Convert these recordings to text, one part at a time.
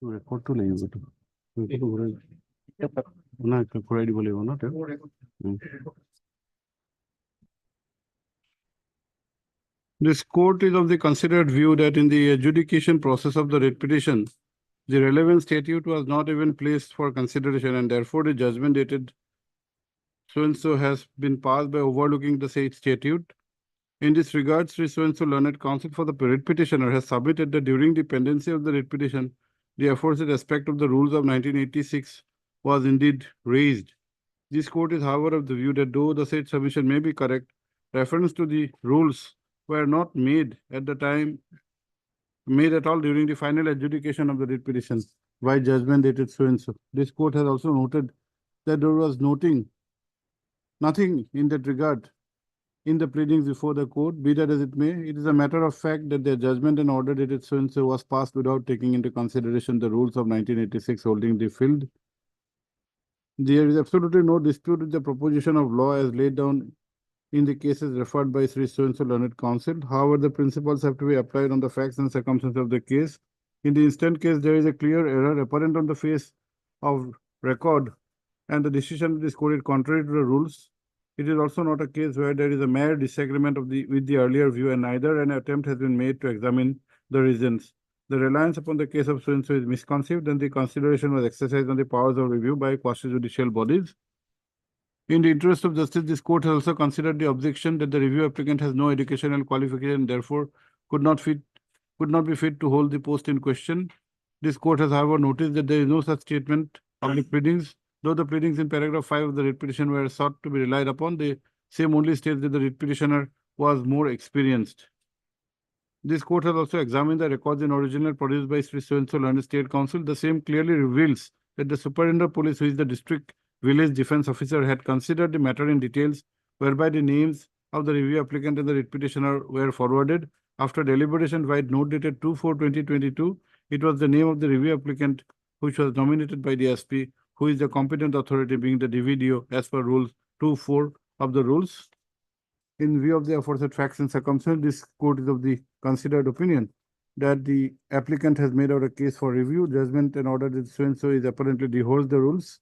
Record তো লাগিব তো রেকর্ড ঘূৰাই না ঘূৰাই দিব লাগিব ন তেওঁ This court is of the considered view that in the adjudication process of the writ petition, the relevant statute was not even placed for consideration, and therefore the judgment dated so-and-so has been passed by overlooking the said statute. In this regard, Sri so-and-so learned counsel for the writ petitioner has submitted that during the pendency of the writ petition, the aforesaid aspect of the rules of 1986 was indeed raised. This court is, however, of the view that though the said submission may be correct, reference to the rules were not made at the time, made at all during the final adjudication of the writ petition by judgment dated so-and-so. This court has also noted that there was nothing in that regard in the pleadings before the court. Be that as it may, it is a matter of fact that the judgment and order dated so-and-so was passed without taking into consideration the rules of 1986 holding the field. There is absolutely no dispute with the proposition of law as laid down in the cases referred by Sri so-and-so learned counsel. However, the principles have to be applied on the facts and circumstances of the case. In the instant case, there is a clear error apparent on the face of record, and the decision of this court is contrary to the rules. It is also not a case where there is a mere disagreement with the earlier view, and neither an attempt has been made to examine the reasons. The reliance upon the case of so-and-so is misconceived, and the consideration was exercised on the powers of review by quasi-judicial bodies. In the interest of justice, this court has also considered the objection that the review applicant has no educational qualification and therefore could not be fit to hold the post in question. This court has, however, noticed that there is no such statement of the pleadings. Though the pleadings in paragraph 5 of the writ petition were sought to be relied upon, the same only states that the writ petitioner was more experienced. This court has also examined the records in original produced by Sri so-and-so learned state counsel. The same clearly reveals that the superintendent of police, who is the district village defense officer, had considered the matter in details, whereby the names of the review applicant and the writ petitioner were forwarded. After deliberation by note dated 2/4/2022, it was the name of the review applicant which was nominated by the SP, who is the competent authority, being the DVDO as per rules 2(4) of the rules. In view of the aforesaid facts and circumstances, this court is of the considered opinion that the applicant has made out a case for review. Judgment and order that so-and-so is apparently deholds the rules,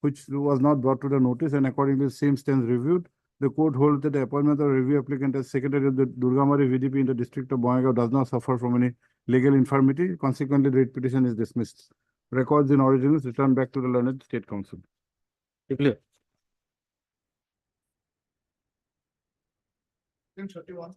which was not brought to the notice, and accordingly the same stands reviewed. The court holds that the appointment of review applicant as secretary of the Durgamari VDP in the district of Bongaigaon does not suffer from any legal infirmity. Consequently, the writ petition is dismissed. Records in originals returned back to the learned state council. Clear. 31.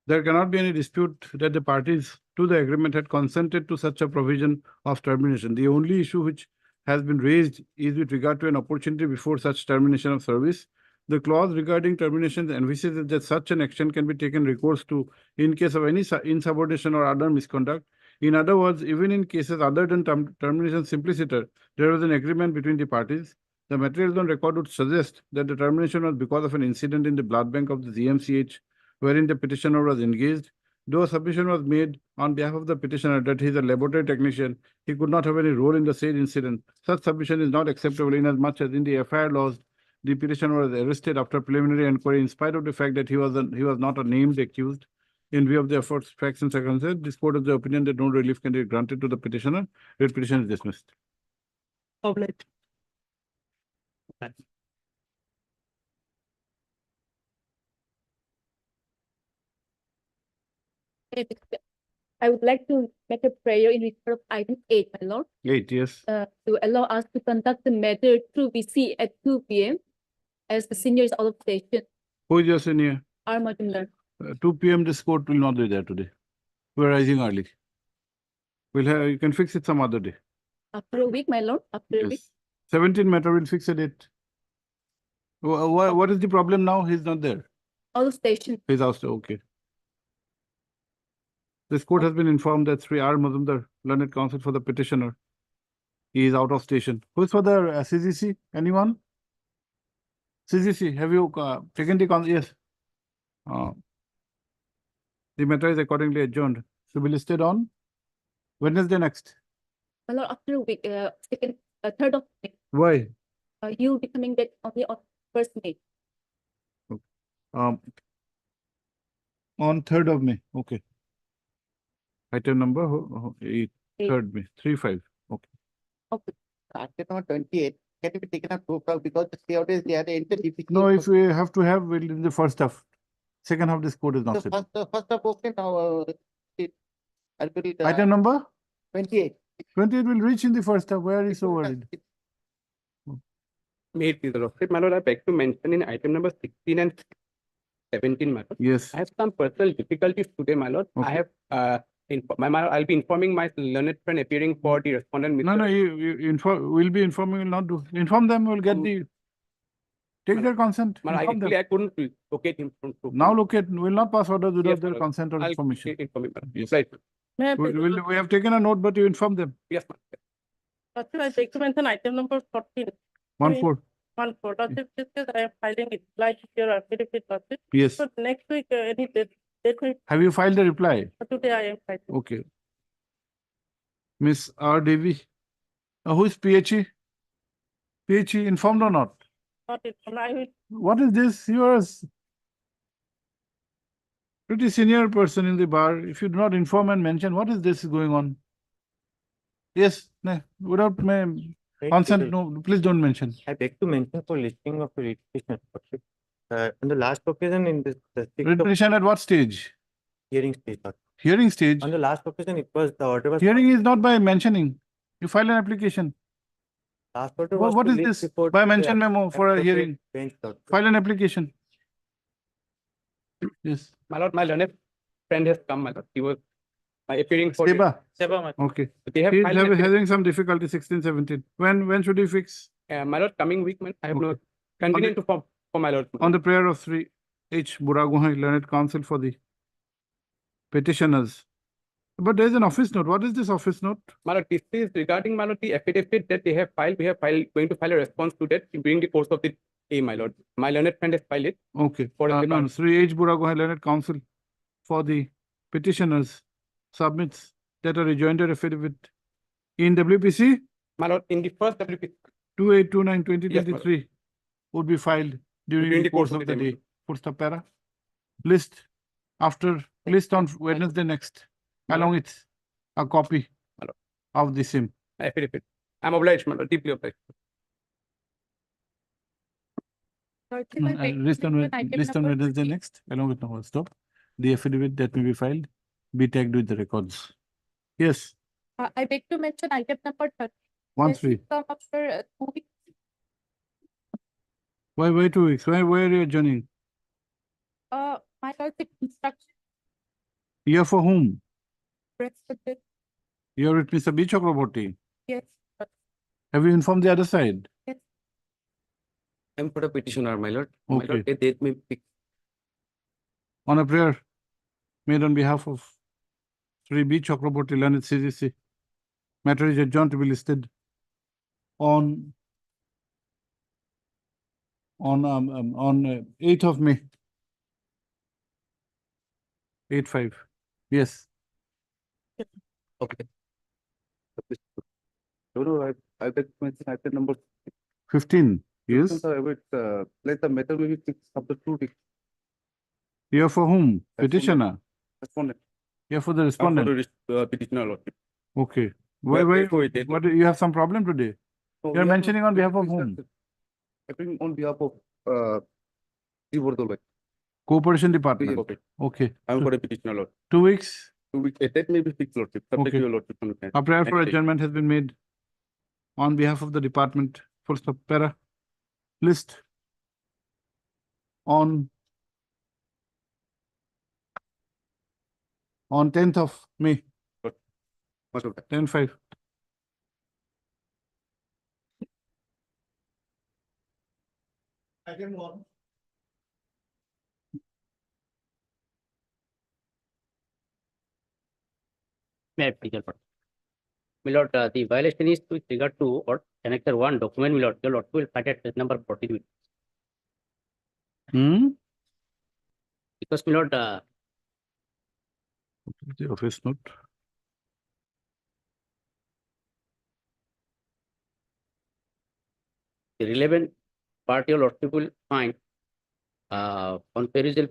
There cannot be any dispute that the parties to the agreement had consented to such a provision of termination. The only issue which has been raised is with regard to an opportunity before such termination of service. The clause regarding termination envisages that such an action can be taken recourse to in case of any insubordination or other misconduct. In other words, even in cases other than termination simpliciter, there was an agreement between the parties. The materials on record would suggest that the termination was because of an incident in the blood bank of the GMCH wherein the petitioner was engaged. Though a submission was made on behalf of the petitioner that he is a laboratory technician, he could not have any role in the said incident. Such submission is not acceptable inasmuch as in the FIR laws, the petitioner was arrested after preliminary inquiry in spite of the fact that he was not a named accused. In view of the efforts, facts, and circumstances, this court is the opinion that no relief can be granted to the petitioner. The petition is dismissed. Obliged. I would like to make a prayer in regard of item 8, my lord. 8, yes. To allow us to conduct the matter through VC at 2 p.m. as the senior is out of station. Who is your senior? R. Majumdar. 2 p.m. this court will not be there today. We're rising early. You can fix it some other day. After a week, my lord. After a week. 17 matter will fix it. What is the problem now? He's not there. Out of station. He's out. Okay. This court has been informed that Sri R. Majumdar, learned counsel for the petitioner, He is out of station. Who's for the CGC? Anyone? CGC, have you taken the yes? The matter is accordingly adjourned. To be listed on Wednesday next. My lord, after week, second, 3rd of May, Why? you becoming that only on 1st May. On 3rd of May. Okay. Item number 8, Eight. 3rd May. 3-5. Okay. Okay. Item number 28, can it be taken up because the stay is there, the entity. No, if we have to have, well, in the first half. Second half, this code is not The set. first of okay now, I'll put it, Item number 28. 28 will reach in the first half. Why are you so worried? May it please the Lord. My lord, I beg to mention in item number 16 and 17, my lord. Yes. I have some personal difficulties today, my lord. Okay. I have my lord, I'll be informing my learned friend appearing for the respondent. No, no, you inform, we'll be informing, will not do. Inform them, we'll get the, take their consent. My lord, Inform them. actually, I couldn't locate him from. Now locate, we'll not pass orders without Yes, their my lord. consent or I'll information. inform him, my lord. Yes. Right. May I beg We have taken a note, but you inform them. Yes, ma'am. Lordship, I beg to mention item number 14. 1-4. 1-4. Lordship, this is I am filing it, like your affidavit, Lordship. Yes. So next week, any date will, Have you filed a reply? today I am filing. Okay. Miss R. Devi. Who is PHE? PHE informed or not? Not it, I will, What is this? You are a pretty senior person in the bar. If you do not inform and mention, what is this going on? Yes, no, without my consent, no, please don't mention. I beg to mention for listing of the repetition. On the last occasion in the 6th of Repetition at what stage? hearing stage. Hearing stage. On the last occasion, it was the order was Hearing is not by mentioning. You file an application. last order was What to is list this? before By the mention memo for a appropriate hearing. bench, Lordship. File an application. Yes. My lord, my learned friend has come, my lord. He was appearing for. Seba. Seba, my Okay. They have He's filed an affidavit. having some difficulty, 16, 17. When should he fix? My lord, coming week, man, I have no Okay. continue to form for my lord. On the prayer of 3 H. Buragohai, learned counsel for the petitioners. But there is an office note. What is this office note? My lord, this is regarding, my lord, the affidavit that they have filed. We have going to file a response to that during the course of the day, my lord. My learned friend has filed it. Okay. For the No, department. 3 H. Buragohai, learned counsel for the petitioners submits that a rejoinder affidavit in WPC My lord, in the first WP, 2829-2023 would be filed during the course of the day. Full stop para. List after list on Wednesday next, along with a copy Hello. of the SIM. affidavit. I'm obliged, my lord, deeply obliged. Lordship, I beg to List on mention item list on number Wednesday 15. next, along with no stop. The affidavit that may be filed be tagged with the records. Yes, I beg to mention item number 30. 1-3. Yes, come after 2 weeks. Why 2 weeks? Why are you adjourning? My lordship instruction Here for whom? respected. You're with Mr. B. Chakraborty. Yes, Have you informed the other side? I'm for the petitioner, my lord. My Okay. lord, a date may be On a prayer made on behalf of Sri B. Chakraborty, learned CGC. Matter is adjourned to be listed on 8th of May. 8-5. Yes. okay. No, I beg to mention item number 15. Yes. let the matter may be fixed after 2 weeks. Here for whom? Respondent. Petitioner. Respondent. Here for the respondent. Petitioner, lord. Okay. Why? What? You have some problem today? No, You're we have mentioning on behalf of whom? Appearing on behalf of Departmental. Cooperation Department. Okay. I'm So, for a petitioner, lord. 2 weeks. 2 weeks. A date may be fixed, lordship. Subject Okay. to your lordship. A prayer for Next day. adjournment has been made on behalf of the department. Full stop para. List on 10th of May, Much of that. 10-5. Item 1. May I please, lord? My lord, the violation is with regard to what Annexure 1 document, my lord. Your lord will find at page number 14. Because my lord, The office note. the relevant part your lordship will find on perusal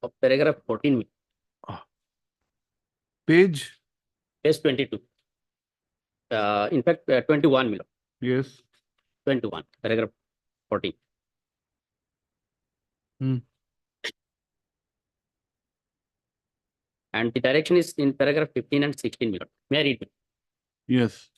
of paragraph 14, Page, page 22. In fact, 21, my lord. yes. 21, paragraph 14. And the direction is in paragraph 15 and 16, my lord. May I read? Yes.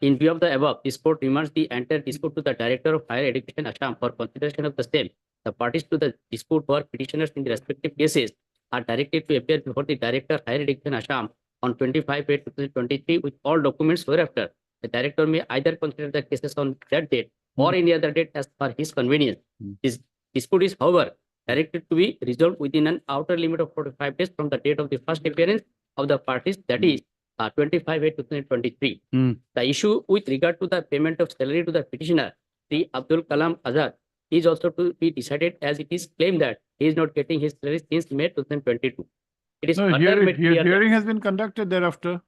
In view of the above, this court remands the entire dispute to the Director of Higher Education, Assam, for consideration of the same. The parties to the dispute were petitioners in the respective cases are directed to appear before the Director of Higher Education, Assam, on 25/8/2023 with all documents thereafter. The Director may either consider the cases on that date or any other date as per his convenience. This dispute is, however, directed to be resolved within an outer limit of 45 days from the date of the first appearance of the parties, that is 25/8/2023. The issue with regard to the payment of salary to the petitioner, Sri Abdul Kalam Azad, is also to be decided, as it is claimed that he is not getting his salary since May 2022. It is No, further made clear that hearing has been conducted thereafter.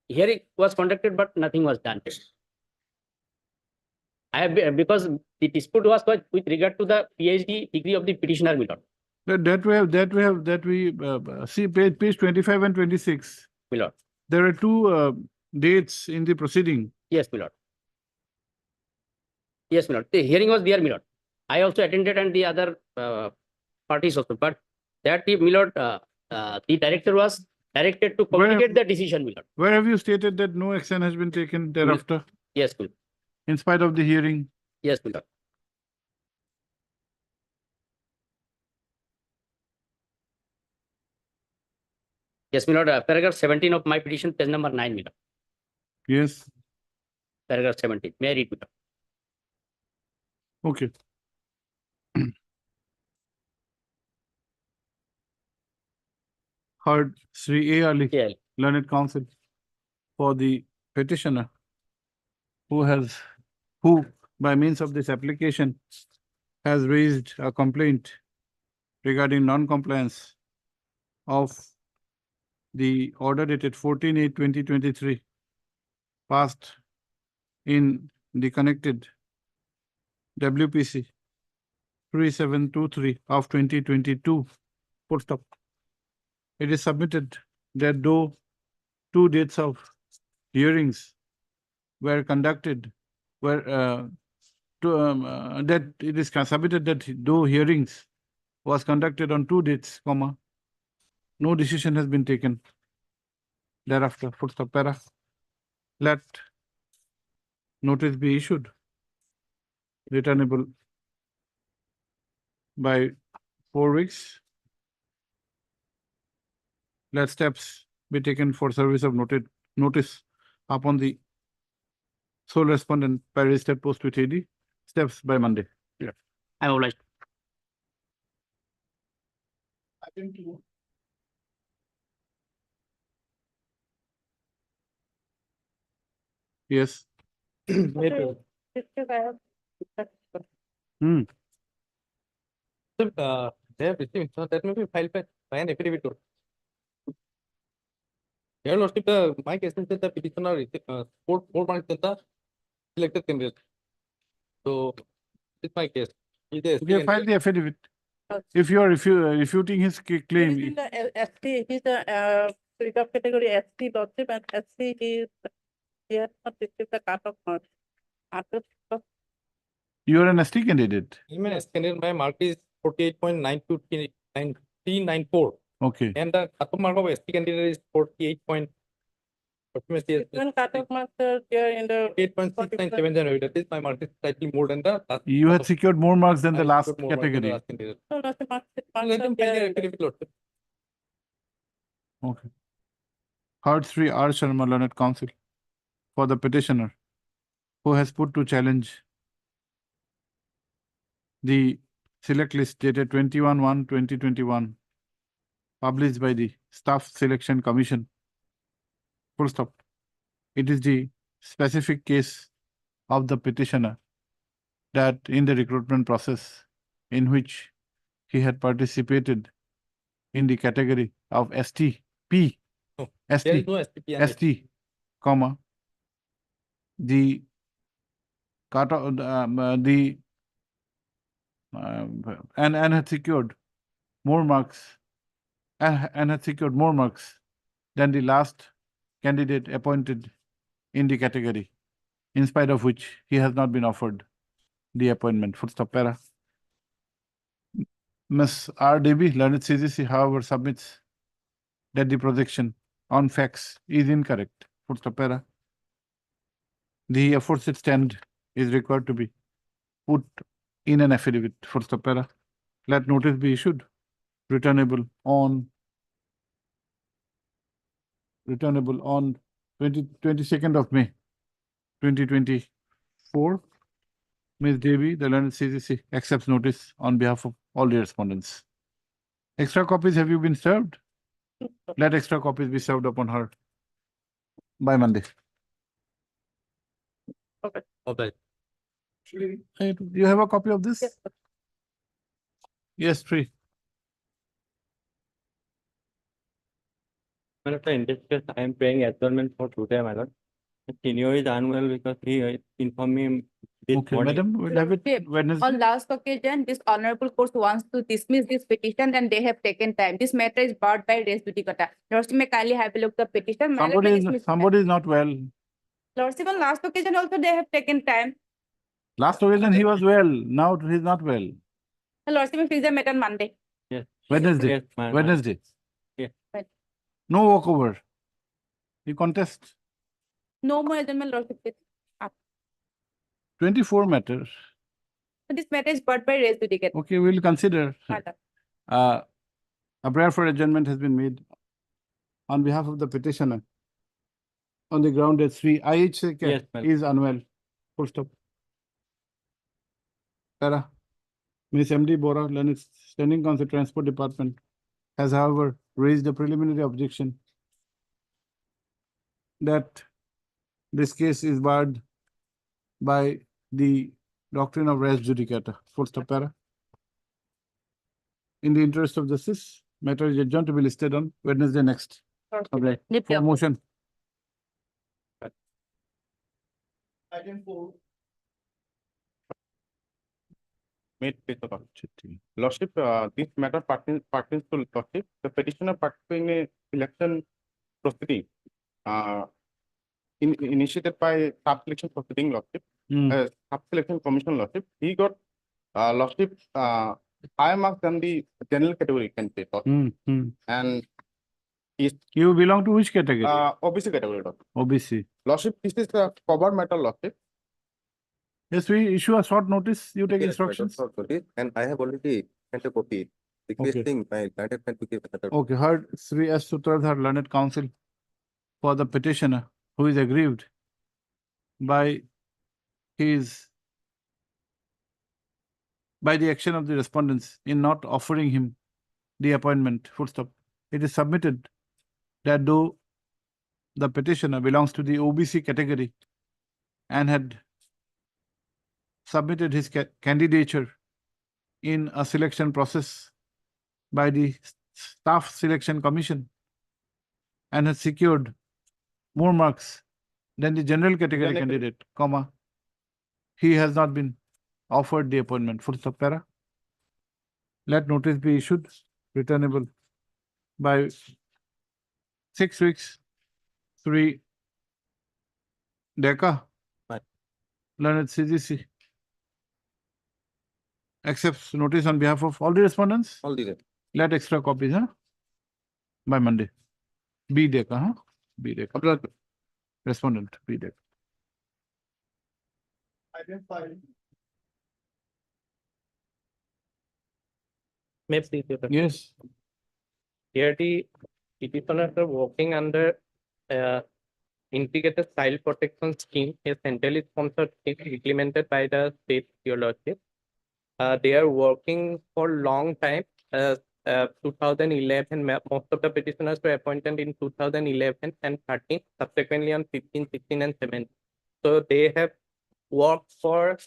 hearing was conducted, but nothing was done. Because the dispute was with regard to the PhD degree of the petitioner, my lord. That we see page 25 and 26. My lord. There are two dates in the proceeding. Yes, my lord. Yes, my lord. The hearing was there, my lord. I also attended, and the other parties also. But that, my lord, the director was directed to communicate the decision, my lord. Where have you stated that no action has been taken thereafter, Yes, my lord. in spite of the hearing? Yes, my lord. Yes, my lord. Paragraph 17 of my petition, page number 9, my lord. Yes. Paragraph 17. May I read, my lord? Okay. Heard Sri A. Ali, Yeah. Learned Counsel, for the petitioner who by means of this application has raised a complaint regarding non-compliance of the order dated 14/8/2023 passed in the connected WPC 3723 of 2022. Full stop. It is submitted that though two dates of hearings were conducted, that it is submitted that though hearings was conducted on two dates, no decision has been taken thereafter. Full stop. Para. Let notice be issued, returnable by 4 weeks. Let steps be taken for service of notice upon the sole respondent by registered post with AD. Steps by Monday. Yeah. I'm obliged. Yes. Okay, this case I have. They have received, so that may be filed by an affidavit. Your lordship, my case is that the petitioner received 4 months in the selected candidate. So it's my case. Okay, file the affidavit. If you are refuting his He is claim, in the ST, he's a reserve category ST lordship, and ST he has not received the cut-off mark. After you are an ST candidate. Even candidate, my mark is 48.929394. Okay. And the cut-off mark of ST candidate is 48. Even cut-off marks are there in the 8.697. That is, my mark is slightly more than the last. You had secured more marks than the I last scored more marks than the category. last candidate. no, no, the marks Let are them file their there. affidavit, lordship. Okay. Heard Sri R. Sharma, Learned Counsel, for the petitioner who has put to challenge the select list dated 21/1/2021, published by the Staff Selection Commission. Full stop. it is the specific case of the petitioner that in the recruitment process in which he had participated in the category of ST, P, No, There is ST, no STP and ST, comma, the cut the and had secured more marks and had secured more marks than the last candidate appointed in the category, in spite of which he has not been offered the appointment. Full stop para. Ms. RDB, learned CGC, however, submits that the projection on facts is incorrect. Full stop para. The aforesaid stand is required to be put in an affidavit. Full stop para. Let notice be issued, returnable on 22nd of May, 2024. Ms. Devi, the learned CGC, accepts notice on behalf of all the respondents. Extra copies have you been served? Let extra copies be served upon her by Monday. Okay. Hey, do you have a copy of this? Yes, sir. Yes, three. In this case, I am paying adjournment for today, my lord. Senior is unwell because he informed me this Okay, morning. madam, we'll have it Okay. Wednesday. On last occasion, this honorable court wants to dismiss this petition and they have taken time. This matter is barred by res judicata. Lordship may kindly have a look at the petition. My lord may dismiss it. Somebody is not well. Lordship, on last occasion also they have taken time. Last occasion he was well, now he's not well. Lordship may fix the matter on Monday. Yes. Wednesday, Yes, my lord. Wednesday. Yeah. Right. No walkover. You contest. No more adjournment, Lordship. 24 matters. So this matter is barred by res judicata. Okay, we'll consider. My lord. A prayer for adjournment has been made on behalf of the petitioner on the ground that Sri IHK Yes, madam. is unwell. Full stop. Para. Ms. MD Bora, Learned Standing Council Transport Department, has however raised a preliminary objection that this case is barred by the doctrine of res judicata. Full stop para. In the interest of justice, matter is adjourned to be listed on Wednesday next. Lordship. For motion. Item 4. Made with the Lordship, this matter pertains to Lordship. The petitioner participating in election proceeding initiated by sub-selection proceeding, Lordship, sub-selection commission, Lordship. He got Lordship higher marks than the general category candidate, Lordship. And You belong to which category? OBC category, Lordship. OBC. Lordship, this is a covered matter, Lordship. Yes, we issue a short notice, you take Yes, instructions. and I have already sent a copy requesting my learned friend to give another. Okay, heard Sri S. Sutradhar, learned counsel for the petitioner who is aggrieved by the action of the respondents in not offering him the appointment. Full stop. It is submitted that though the petitioner belongs to the OBC category and had submitted his candidature in a selection process by the staff selection commission and has secured more marks than the general category General candidate, comma, he has not been offered the appointment. Full stop para. Let notice be issued, returnable by 6 weeks. 3 DECA, Right. learned CGC, accepts notice on behalf of all the respondents. All these. Let extra copies, huh? By Monday. B DECA, huh? B DECA. Respondent, B DECA. Item 5. May please, Your Lordship. Yes. Here the petitioners are working under integrated child protection scheme, a centrally sponsored scheme implemented by the state, Your Lordship. They are working for long time. 2011. Most of the petitioners were appointed in 2011 and 13, subsequently on 15, 16, and 17. So they have worked for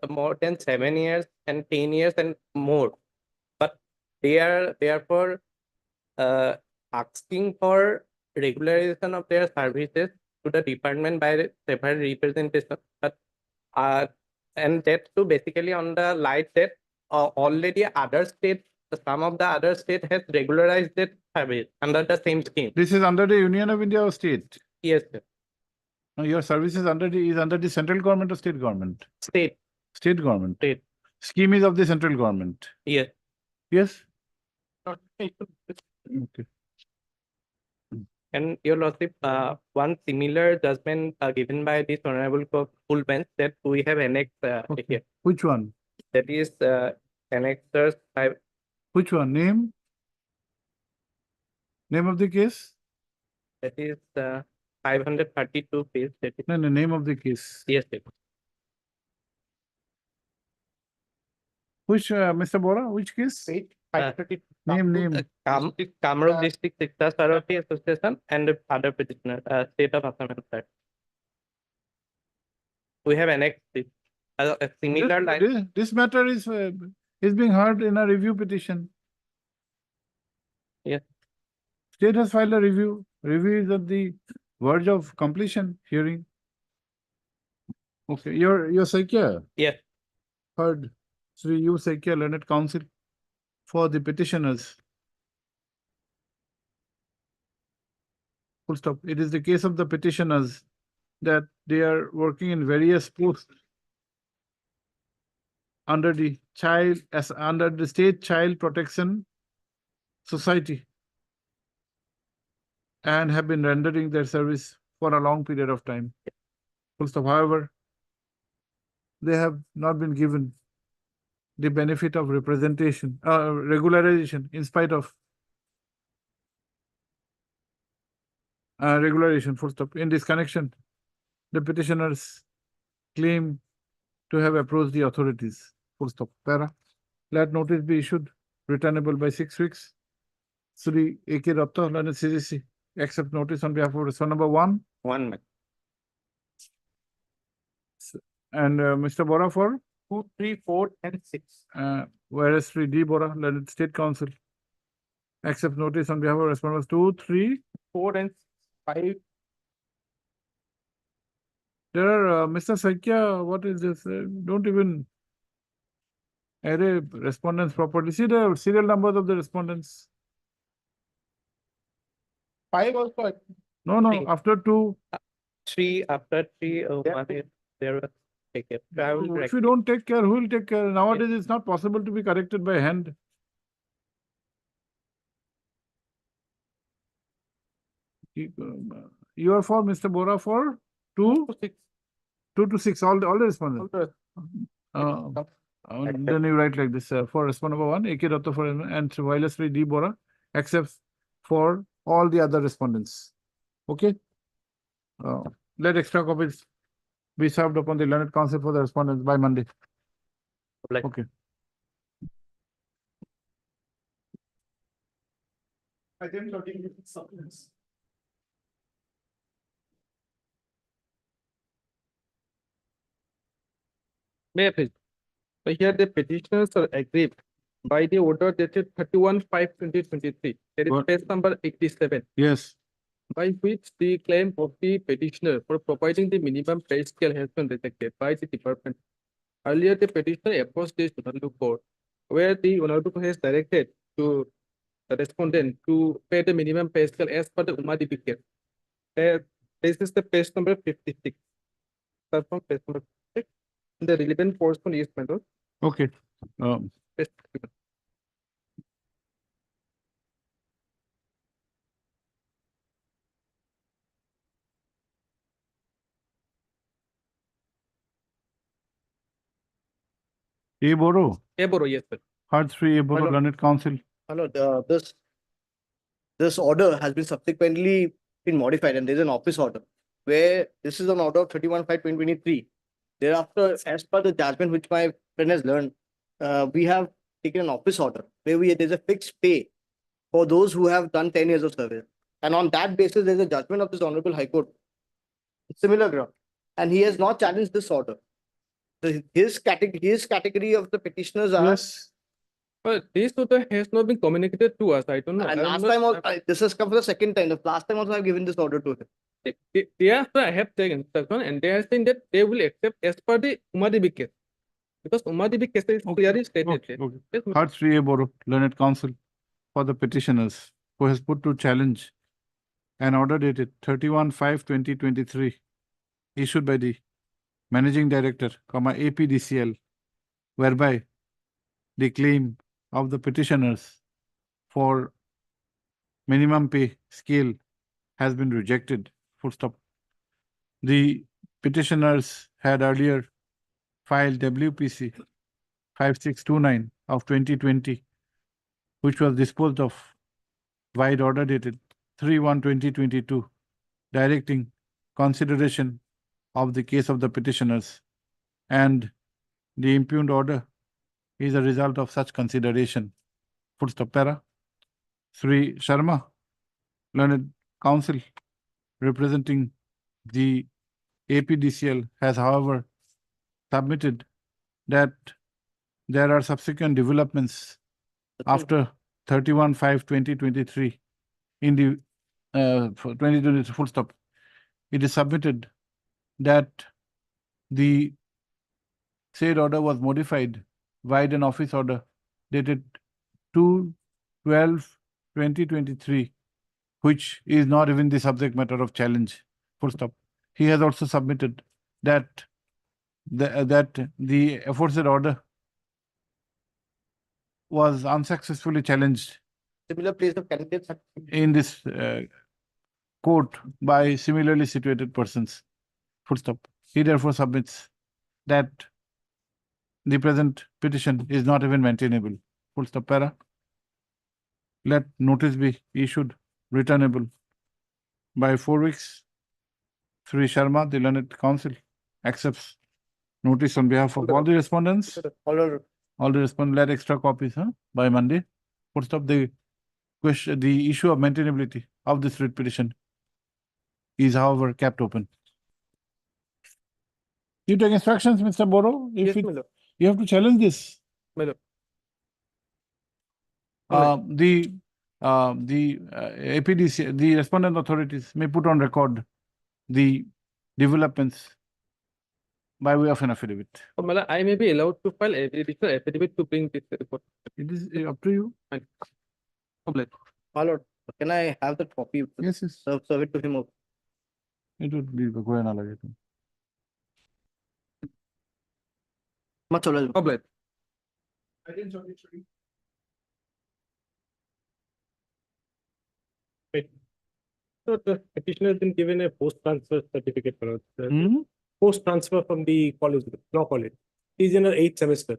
more than 7 years and 10 years and more. But they are therefore asking for regularization of their services to the department by the several representation. But and that too basically on the light that already other states, some of the other states has regularized that service under the same scheme. This is under the Union of India or state? Yes, sir. No, your service is under the central government or state government? State. State government. State. Scheme is of the central government. Yes. Yes? Okay. Okay. And your lordship, one similar judgment given by this honorable court full bench that we have annexed Okay. here. Which one? That is annexers 5. Which one? Name? Name of the case? That is 532 page. That is, No, name of the case. yes, sir. Which, Mr. Bora, which case? 532. Name. Kamrup District Shiksha Sarati Association and other petitioner, state of Assam and sir. We have annexed this. A similar line. This matter is being heard in a review petition. Yes. State has filed a review. Review is at the verge of completion hearing. Okay, your Sakya Yes. heard Sri U Sakya Learned Counsel for the petitioners. Full stop. It is the case of the petitioners that they are working in various posts under the under the State Child Protection Society and have been rendering their service for a long period of time. Full stop. However, they have not been given the benefit of representation, regularization in spite of regularization, full stop. In this connection, the petitioners claim to have approached the authorities, full stop. Para. Let notice be issued, returnable by 6 weeks. Sri A.K. Ratta, learned CGC, accept notice on behalf of respondent number 1. 1 minute. And Mr. Bora for 2, 3, 4, and 6. whereas Sri D. Bora, learned State Council, accept notice on behalf of respondents 2, 3. 4 and 5. There are, Mr. Sakya, what is this? Don't even array respondents properly. See the serial numbers of the respondents. 5 also. No, Three. after 2. 3 after 3. 1 is there. Take it. I will If correct. you don't take care, who will take care? Nowadays, it's not possible to be corrected by hand. You are for Mr. Bora for 2, 2 to 6, all the respondents. Then you write like this, for respondent number 1, A.K. Ratta for, and while Sri D. Bora accepts for all the other respondents. Okay? Let extra copies be served upon the learned counsel for the respondents by Monday. Like- Okay. May I please? So here the petitioners are aggrieved by the order dated 31/5/2023. That is What? page number 87, Yes. by which the claim of the petitioner for providing the minimum pay scale has been rejected by the department. Earlier, the petitioner approached this honorable court, where the honorable court has directed to the respondent to pay the minimum pay scale as per the Umadp case. This is the page number 56. Start from page number 56. The relevant portion is my lord. Okay. Page A. Boro, Eboro, yes, sir. heard Sri A. Boro, Hello. learned counsel. Hello, this order has been subsequently been modified and there's an office order where this is an order of 31/5/2023. Thereafter, as per the judgment which my friend has learned, we have taken an office order where there's a fixed pay for those who have done 10 years of service. And on that basis, there's a judgment of this Honorable High Court. Similar ground. And he has not challenged this order. So his category of the petitioners are. Yes. But this order has not been communicated to us. I don't know. And I'm last not- time also, this has come for the second time. The last time also I've given this order to him. I have taken instruction and they are saying that they will accept as per the Umadevi case. Because Umadevi case is clearly stated. Okay, there. okay. Yes, Heart 3A Boro, Learned Counsel for the petitioners who has put to challenge an order dated 31/5/2023 issued by the Managing Director, APDCL, whereby the claim of the petitioners for minimum pay scale has been rejected. Full stop. The petitioners had earlier filed WPC 5629 of 2020, which was disposed of wide order dated 3/1/2022, directing consideration of the case of the petitioners, and the impugned order is a result of such consideration. Full stop. Para. Sri Sharma, Learned Counsel, representing the APDCL, has, however, submitted that there are subsequent developments after 31/5/2023 in the for 2023 full stop. It is submitted that the said order was modified by an office order dated 2/12/2023, which is not even the subject matter of challenge. Full stop. He has also submitted that the aforesaid order was unsuccessfully challenged Similar place of candidates. in this court by similarly situated persons. Full stop. He therefore submits that the present petition is not even maintainable. Full stop. Para. Let notice be issued returnable by 4 weeks. Sri Sharma, the Learned Counsel, accepts notice on behalf of all the respondents. All the respondents, let extra copies by Monday. Full stop. The question, the issue of maintainability of this writ petition is, however, kept open. You take instructions, Mr. Boro. If Yes, it, my lord. you have to challenge this. My lord. The APDC, the respondent authorities may put on record the developments by way of an affidavit. So, my lord, I may be allowed to file additional affidavit to bring this report. It is up to you. Complete. My lord, can I have that copy? Yes, yes. Serve it to him. It would be going on. Much obliged. Complete. So the petitioner has been given a post-transfer certificate, my lord. Post-transfer from the college, law college. He's in her 8th semester.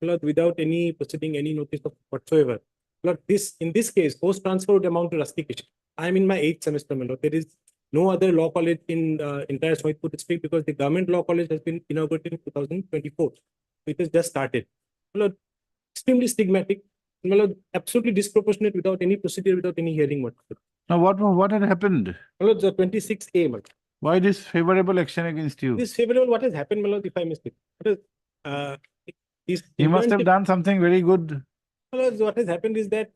My lord, without any proceeding, any notice of whatsoever. My lord, in this case, post-transfer would amount to rustication. I'm in my 8th semester, my lord. There is no other law college in entire Soitpur district because the government law college has been inaugurated in 2024. It has just started. My lord, extremely stigmatic. My lord, absolutely disproportionate without any procedure, without any hearing whatsoever. Now, what had happened? My lord, the 26A, my lord. Why this favorable action against you? This favorable, what has happened, my lord, if I missed it? He must have done something very good. My lord, what has happened is that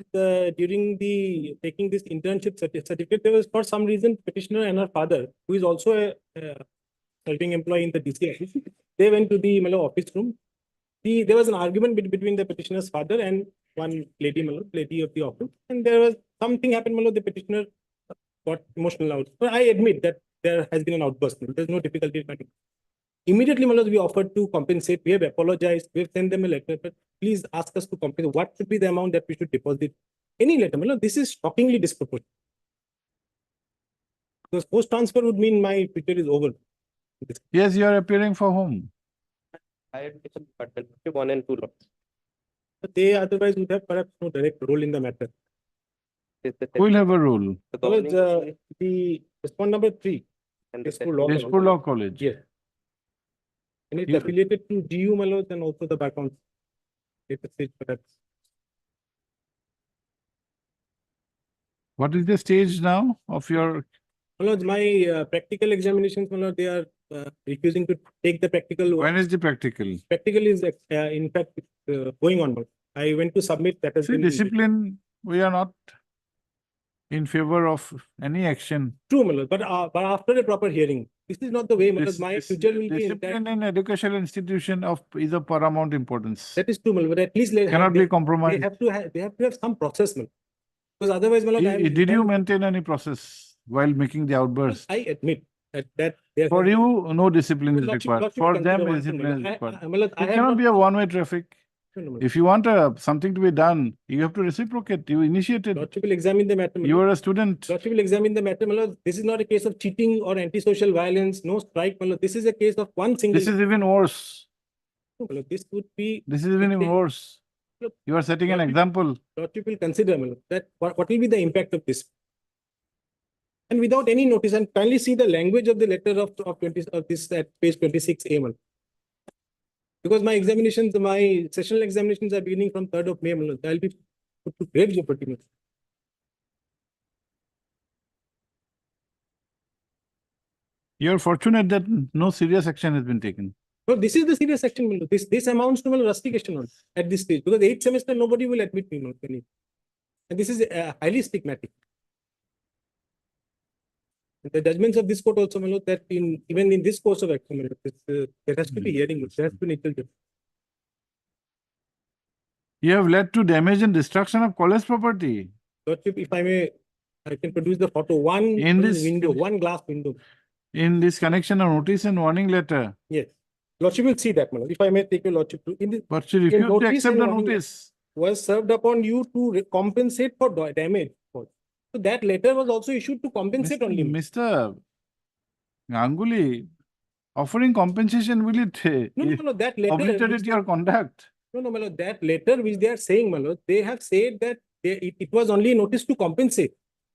during the taking this internship certificate, there was for some reason petitioner and her father, who is also a serving employee in the DCI, they went to the office room. There was an argument between the petitioner's father and one lady, lady of the office, and there was something happened. The petitioner got emotional out. But I admit that there has been an outburst. There's no difficulty in it. Immediately, we offered to compensate. We have apologized. We have sent them a letter. But please ask us to compensate. What should be the amount that we should deposit? Any letter. This is shockingly disproportionate. Because post transfer would mean my future is over. Yes, you are appearing for whom? I have taken Department 1 and 2 law. But they otherwise would have perhaps no direct role in the matter. Who will have a role? The governing The respond number 3. and the School law. Tezpur Law College. Yes. And it's You- affiliated to GU, and also the background. later stage perhaps. What is the stage now of your, Manoj, my practical examinations, Manoj, they are refusing to take the practical. when is the practical? Practical is in fact going on. Manoj. I went to submit that has See, been discipline, we are not in favor of any action. true, Manoj, but after a proper hearing. This is not the way, Manoj. This- My this future will be intact. Discipline in educational institution is of paramount importance. That is true, Manoj, but at least Cannot be they compromised. have to have some process, Manoj. Because otherwise, Manoj, I am Did you then- maintain any process while making the outburst? I admit that there For has been- you, no discipline is Lordship- required. Lordship For will them, consider one thing, discipline is Manoj. required. Manoj, I It have cannot not- be a one-way traffic. No, no, Manoj. If you want something to be done, you have to reciprocate. You initiated. Lordship will examine the matter. You are a student. Lordship will examine the matter. Malad. This is not a case of cheating or antisocial violence, no strike. Malad. This is a case of one single. This is even worse. Malad. This would be. This is even worse. Look, You are setting an Lordship- example. Lordship will consider Malad, that what will be the impact of this. And without any notice, and kindly see the language of the letter of 20 of this at page 26A. Malad. Because my examinations, my sessional examinations are beginning from 3rd of May. Malad. I'll be put to grave jeopardy. Malad. You are fortunate that no serious action has been taken. No, this is the serious action. Malad. This amounts to Malad, rustication only at this stage. Because 8th semester, nobody will admit me. Malad. And this is highly stigmatic. The judgments of this court also, Manoj, that even in this course of action, Manoj, there has to be hearing, there has to be intelligence. You have led to damage and destruction of college property. Lordship, if I may, I can produce the photo. One In this- window, one glass window. In this connection, a notice and warning letter. Yes. Lordship will see that, Manoj. If I may take your Lordship to, in the, But you refuse to notice accept and the warning notice. was served upon you to compensate for damage. So that letter was also issued to compensate only. Mr. Ganguly, offering compensation, will it No, that letter. obliterate your conduct? No, Manoj, that letter which they are saying, Manoj, they have said that it was only notice to compensate.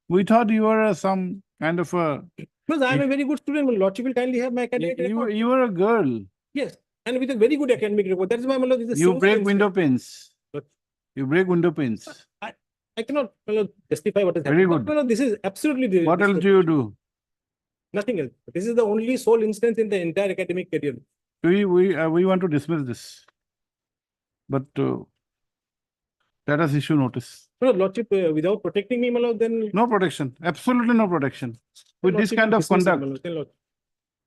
We thought you were some kind of a, Because I am a very good student, Manoj. Lordship will kindly have my academic record. you were a girl. Yes, and with a very good academic record. That is why, Manoj, this is a You single break incident. window panes. But- You break window panes. I cannot, Manoj, justify what is Very happening. good. But, Manoj, this is absolutely the What else do you do? nothing else. This is the only sole instance in the entire academic career. We want to dismiss this. But let us issue notice. No, Lordship, without protecting me, Manoj, then No protection, absolutely no protection. With this Lordship kind will of dismiss it, conduct. Manoj, then Lord.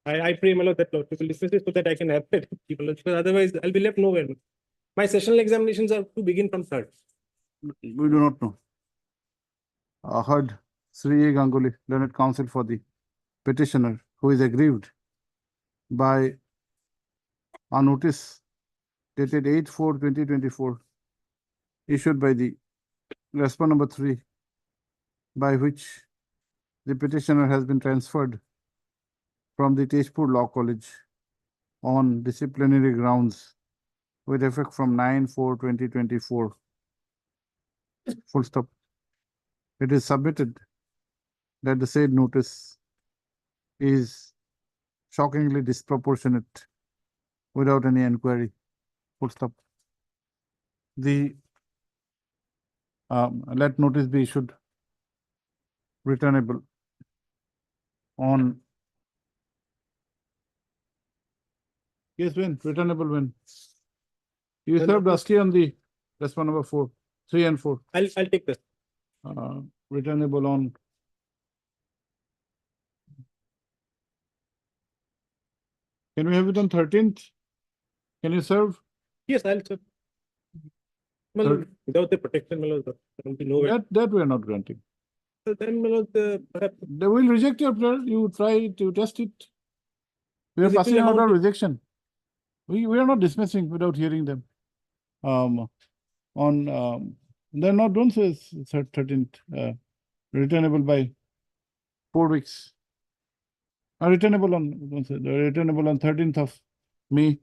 I pray, Manoj, that Lordship will dismiss it so that I can have it. Because otherwise, I'll be left nowhere. My sessional examinations are to begin from 3rd. We do not know. Heard Sri A. Ganguly, learned counsel for the petitioner, who is aggrieved by a notice dated 8/4/2024 issued by the respondent number 3, by which the petitioner has been transferred from the Tezpur Law College on disciplinary grounds with effect from 9/4/2024. Full stop. It is submitted that the said notice is shockingly disproportionate without any inquiry. Full stop. The let notice be issued returnable on. Yes, when returnable when you Well, served Asti on the response number 4, 3 and 4. I'll take this. Returnable on. Can we have it on 13th? Can you serve? Yes, I'll serve. Well, without the protection, Manoj, there will be nowhere. That we are not granting. So then, Manoj, perhaps They will reject your prayer. You try to test it. We are Yes, it will passing an order amount of to- rejection. We are not dismissing without hearing them. They're not, don't say 13th, returnable by 4 weeks. Returnable on, don't say, they're returnable on 13th of May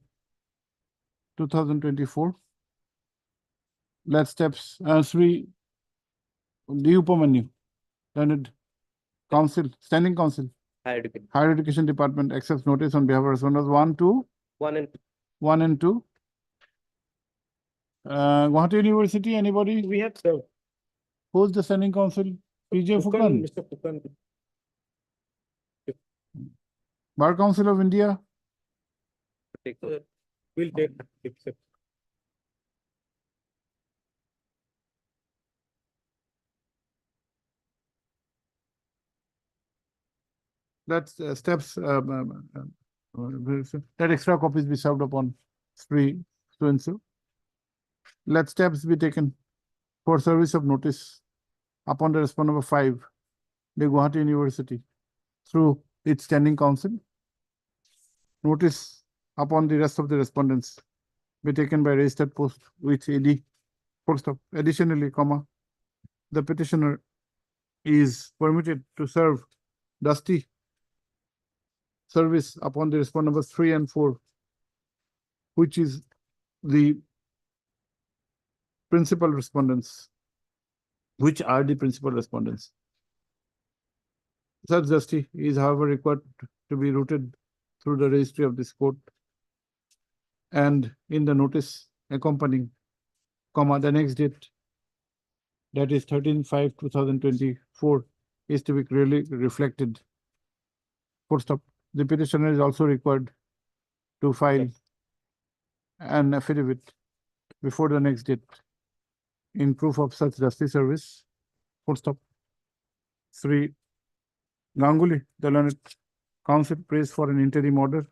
2024. Let steps, Sri Diupamanu, learned council, standing council, Higher Education Department accepts notice on behalf of respondents 1 and 2. Guwahati University, anybody? We have served. Who's the standing council? PJ Fukan. Mr. Fukan. Bar Council of India. We'll take. Except. That's steps, that extra copies be served upon Sri so and so. Let steps be taken for service of notice upon the respondent number 5, the Guwahati University, through its standing council. Notice upon the rest of the respondents be taken by registered post with AD. Full stop. Additionally, comma, the petitioner is permitted to serve dusty service upon the respondent numbers 3 and 4, which is the principal respondents, which are the principal respondents. Such dusty is, however, required to be routed through the registry of this court, and in the notice accompanying, comma, the next date, that is 13/5/2024, is to be clearly reflected. Full stop. The petitioner is also required to file an affidavit before the next date in proof of such dusty service. Full stop. 3. Ganguly, the learned counsel, prays for an interim order.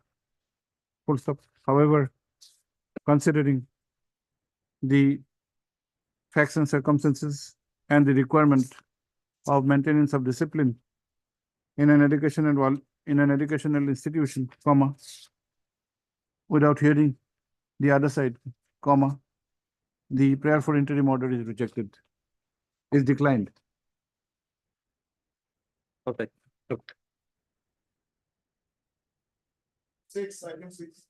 Full stop. However, considering the facts and circumstances and the requirement of maintenance of discipline in an educational institution, comma, without hearing the other side, comma, the prayer for interim order is rejected, is declined. Okay. 6, item 6.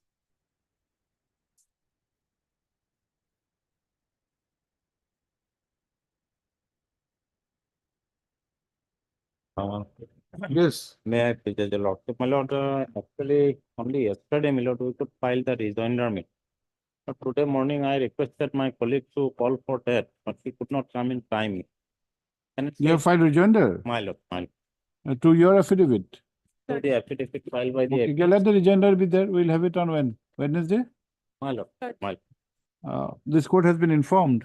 Yes. May I please the lordship? My lord, actually, only yesterday, my lord, we could file the rejoinder me. But today morning, I requested my colleague to call for that, but he could not come in time. Can it You have filed rejoinder my lord, to your affidavit. so the affidavit filed by the Okay, let the rejoinder be there. We'll have it on when? Wednesday? my lord, my lord. This court has been informed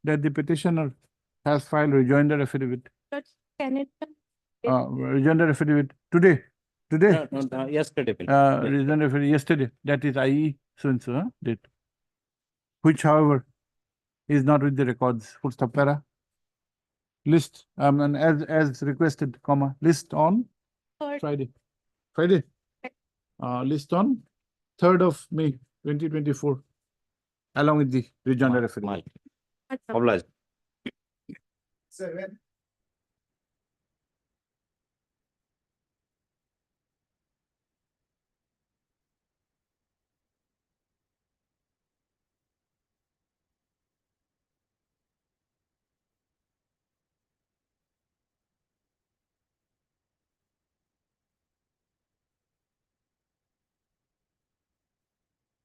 that the petitioner has filed rejoinder affidavit. Can it? Rejoinder affidavit today. No, yesterday. Rejoinder affidavit yesterday. That is IE so and so date. Which, however, is not with the records. Full stop. Para. List and as requested, comma, list on Friday. List on 3rd of May 2024, along with the rejoinder affidavit. Obliged. 7.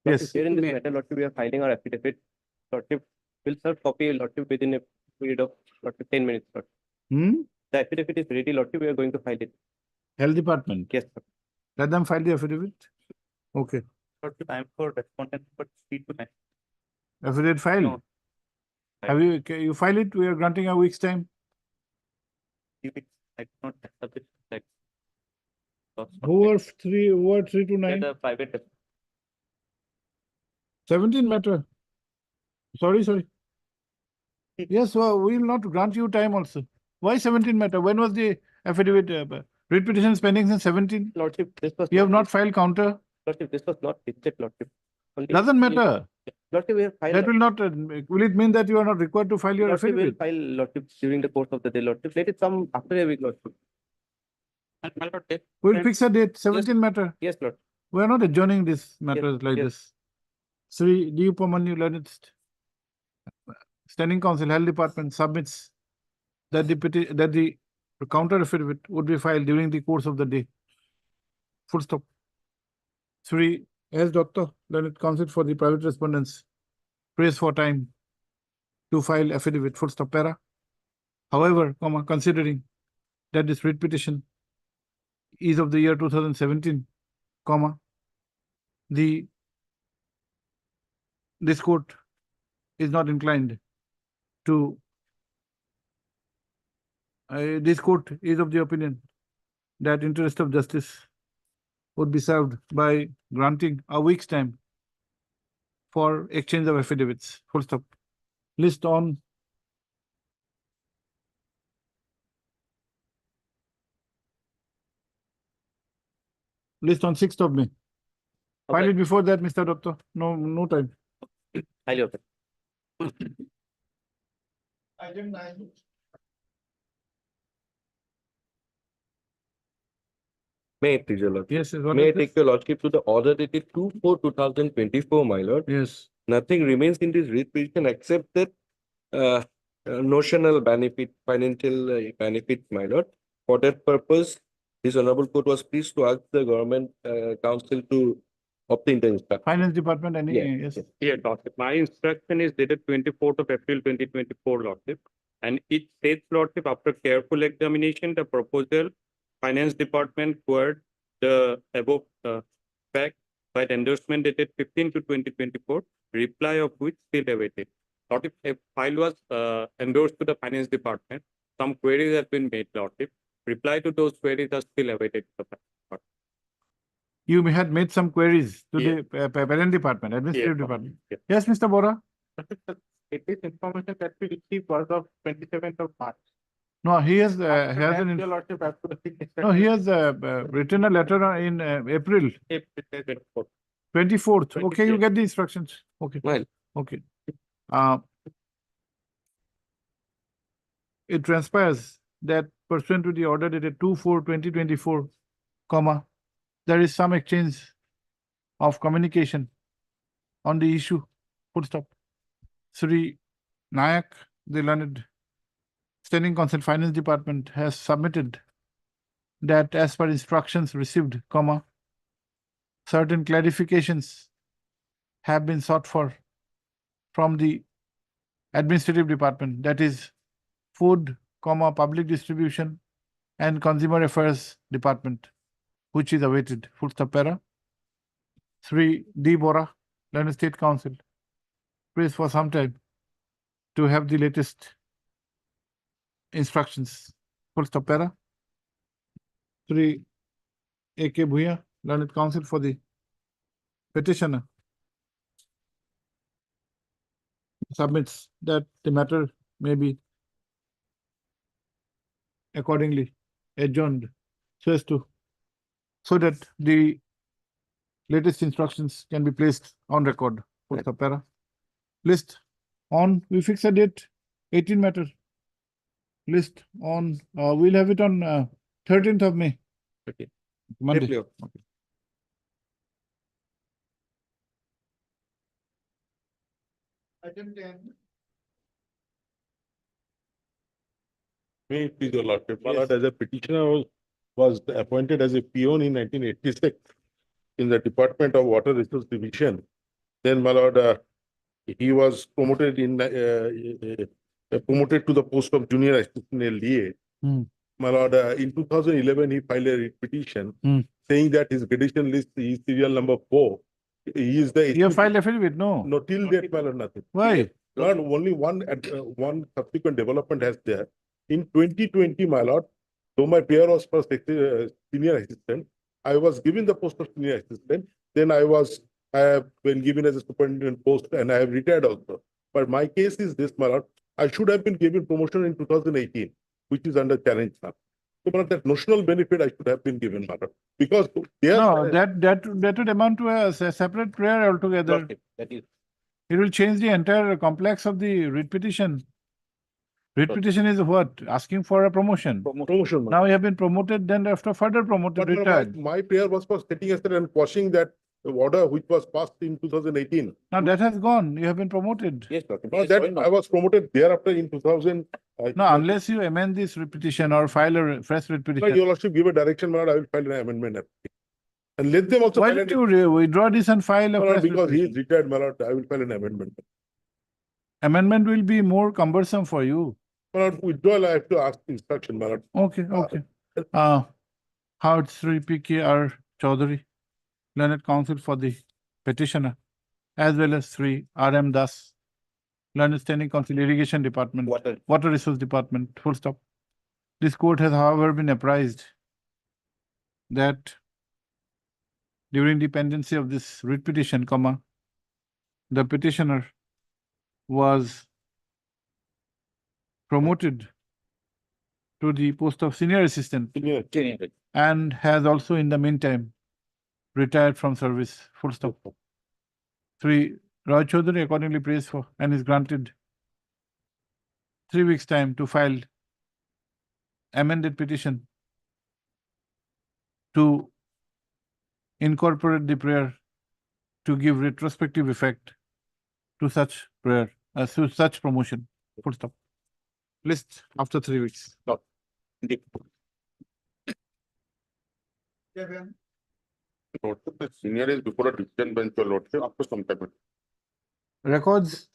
Yes. During this matter, lordship, we are filing our affidavit. Lordship will serve copy, lordship, within a period of lordship 10 minutes. Lordship. The affidavit is ready, lordship, we are going to file it. Health Department. Yes, sir. Let them file the affidavit. Okay. Lordship, I am for respondent, but speed to time. Affidavit file. No. Have you file it? We are granting a week's time. I do not accept it. Like, Who are 3 to 9? the private 17 matter. Sorry. Yes, well, we will not grant you time also. Why 17 matter? When was the affidavit? Writ petition pending since 17? lordship, this was You have not filed counter? lordship, this was not listed, lordship. Only Doesn't matter. Lordship, we have filed. That will not, will it mean that you are not required to file your Lordship will affidavit? file, lordship, during the course of the day, lordship. Let it come after a week, lordship. My lord, We'll fix a date, 17 matter. yes, lord. We are not adjourning this matters like yes. this. Sri D. Upamanyu Learned Standing Council, Health Department submits that the counter affidavit would be filed during the course of the day. Full stop. Sri S. Doctor, Learned Counsel for the private respondents, prays for time to file affidavit, full stop para. However, comma, considering that this writ petition is of the year 2017, comma, this court is not inclined to, this court is of the opinion that interest of justice would be served by granting a week's time for exchange of affidavits, full stop. List on list on 6th of May. File Okay. it before that, Mr. Doctor. No time. Highly open. Item 9. May I please, your lordship? Yes, what May I is this? take your lordship to the order dated 2/4/2024, my lord? Yes. Nothing remains in this writ petition except that notional benefit, financial benefit, my lord. For that purpose, this honorable court was pleased to ask the government council to obtain the instruction. Finance Department, any, Yes, yes. Yeah, Lordship. My instruction is dated 24th of April 2024, Lordship. And it states, Lordship, after careful examination, the proposal, Finance Department queried the above fact by the endorsement dated 15 to 2024, reply of which still awaited. Lordship, a file was endorsed to the Finance Department. Some queries have been made, Lordship. Reply to those queries are still awaited. You had made some queries to Yeah. the parent department, administrative Yeah. department. Yeah. Yes, Mr. Bora? It is information that we received was of 27th of March. No, he has, After has that, an, your lordship, as per the sixth no, he instruction, has written a letter in April April 24th. 24th. Okay, you 28th. get the instructions. Okay. Well. Okay. It transpires that pursuant to the order dated 2/4/2024, comma, there is some exchange of communication on the issue, full stop. Sri Nayak, the learned Standing Council Finance Department has submitted that as per instructions received, comma, certain clarifications have been sought for from the administrative department, that is food, comma, public distribution and consumer affairs department, which is awaited, full stop para. Sri D. Bora, Learned State Council, prays for some time to have the latest instructions, full stop para. Sri A.K. Bhuya, Learned Counsel for the petitioner, submits that the matter may be accordingly adjourned so that the latest instructions can be placed on record. Full stop para. List on, we fix a date, 18 matter. List on, we'll have it on 13th of May. Okay. Monday. April. Okay. Item 10. May it please your lordship, my Yes. lord, as a petitioner was appointed as a peon in 1986 in the Department of Water Resource Division. Then, my lord, he was promoted promoted to the post of junior assistant LDA. Hmm. My lord, in 2011, he filed a writ petition Hmm. saying that his gradation list is serial number 4. He is the You have filed affidavit, no? No, till date, my lord, nothing. Why? Lord, only one subsequent development has there. In 2020, my lord, though my peer was first senior assistant, I was given the post of senior assistant. Then I have been given as a superintendent post and I have retired also. But my case is this, my lord, I should have been given promotion in 2018, which is under challenge now. So, my lord, that notional benefit I should have been given, my lord, because No, that would amount to a separate prayer altogether. Lordship, that is. It will change the entire complex of the writ petition. Writ petition is what? Asking for a promotion. promotion. Now you have been promoted, then after further promoted, But my, retired. my prayer was for setting aside and quashing that order which was passed in 2018. Now that has gone. You have been promoted. Yes, lordship. No, that I was promoted thereafter in 2000. No, unless you amend this writ petition or file a fresh writ No, petition. your lordship give a direction, my lord, I will file an amendment application. And let them also Why file don't you withdraw this and file a No, fresh writ because he is petition? retired, my lord, I will file an amendment. amendment will be more cumbersome for you. My lord, withdrawal, I have to ask instruction, my lord. Okay, okay. Howard Sri P.K.R. Chaudhary, learned counsel for the petitioner, as well as Sri R.M. Das, learned standing counsel, Irrigation Department, Water Resource Department, full stop. This court has, however, been apprised that during the pendency of this writ petition, the petitioner was promoted to the post of senior assistant and has also in the meantime retired from service, full stop. Sri Roy Chaudhary accordingly prays for and is granted 3 weeks' time to file amended petition to incorporate the prayer to give retrospective effect to such prayer, to such promotion, full stop. List after 3 weeks. Lordship, the senior is before a decision bench, your lordship, after some time. Records,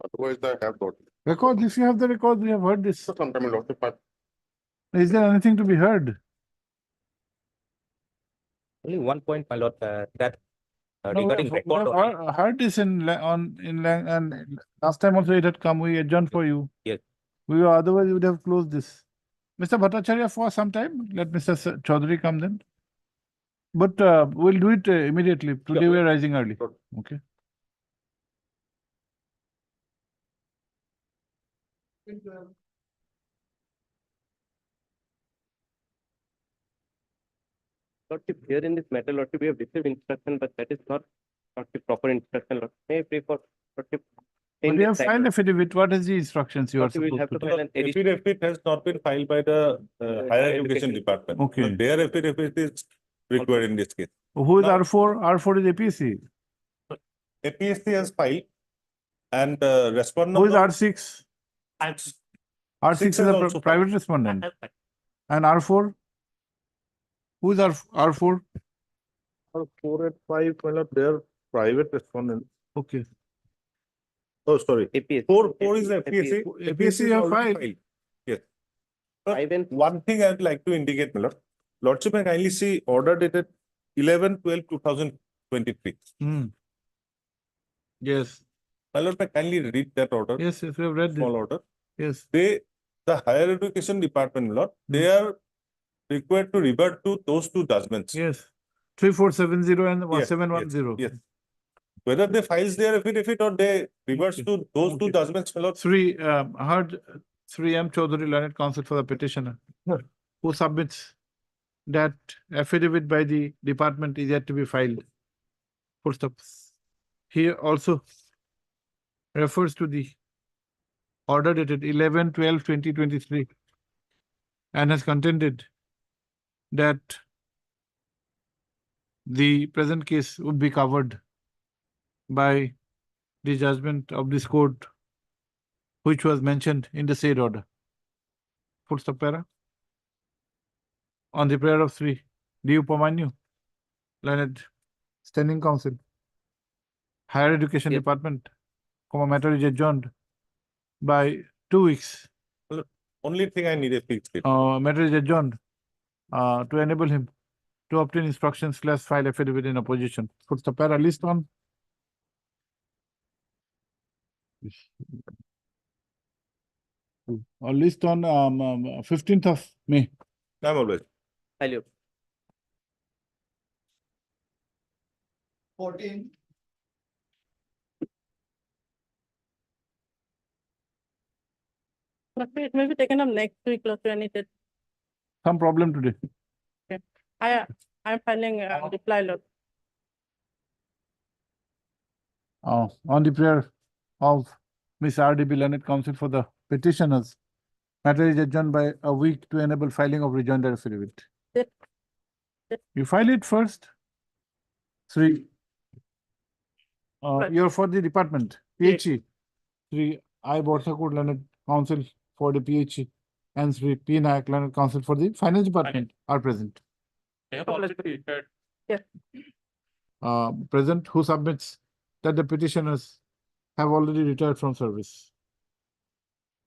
Otherwise, I have lordship. records, if you have the records, we have heard this. So sometime in lordship, Is there anything to be heard? Only one point, my lord, that No, we regarding have- record. we have heard this and last time also it had come, we adjourned for you. Yes. We were, otherwise we would have closed this. Mr. Bhattacharya for some time, let Mr. Chaudhary come then. But we'll do it immediately. Today we are rising early. Sure. Okay. Lordship, here in this matter, Lordship, we have received instruction, but that is not Lordship proper instruction. Lordship, may I pray for Lordship? But in you this have side, filed Lordship. affidavit. What is the instructions you are Lordship, we'll supposed have to to do? file an additional. Affidavit has not been filed by the Higher Education Department. Okay. But their affidavit is required in this case. Who is Now- R4? R4 is APC. APSC has filed and respondent. Who is R6? R6 R6 is has a also private respondent. And R4? Who is R4? 4 and 5, well, they're private respondent. Okay. Oh, sorry. APS. 4 is APSC. APSC is have already filed. Yes. But Five and- one thing I'd like to indicate, my lord. Lordship, may kindly see order dated 11/12/2023. Yes. My lord, may kindly read that order, Yes, yes, we have read small this. order. Yes. The Higher Education Department, my lord, they are required to revert to those two judgments. Yes. 3470 and Yes, 1710. Yes. Whether they files their affidavit or they reverts Okay. to those two Okay. judgments, my lord. Heard Sri M. Chaudhary, learned counsel for the petitioner, who submits that affidavit by the department is yet to be filed. Full stop. He also refers to the order dated 11/12/2023 and has contended that the present case would be covered by the judgment of this court, which was mentioned in the said order. Full stop para. On the prayer of Sri D. Upamanyu, learned standing counsel, Higher Education Yes. Department, matter is adjourned by 2 weeks. Only thing I need a fixed date. Matter is adjourned to enable him to obtain instructions / file affidavit in opposition. Puts the para list on. Or list on 15th of May. I'm always. File. 14. Lordship, it may be taken up next week, Lordship, and it, Some problem today. I'm filing a reply, Lord. On the prayer of Miss R.D.B. Learned Counsel for the petitioners, matter is adjourned by a week to enable filing of rejoinder affidavit. Yes. Yes. You file it first. Sri, Right. you're for the department, Yes. PHE. Sri I. Borthakur, Learned Counsel for the PHE, and Sri P. Nayak, Learned Counsel for the Finance Department are present. Present who submits that the petitioners have already retired from service.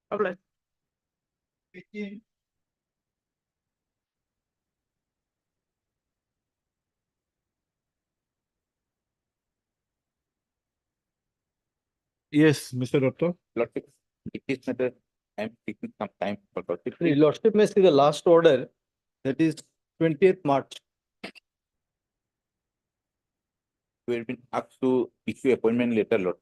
Apply. Yes, Mr. Doctor. Lordship, it is matter, I am taking some time for Lordship. The Lordship may see the last order, that is 20th March. We have been asked to issue appointment letter, Lord,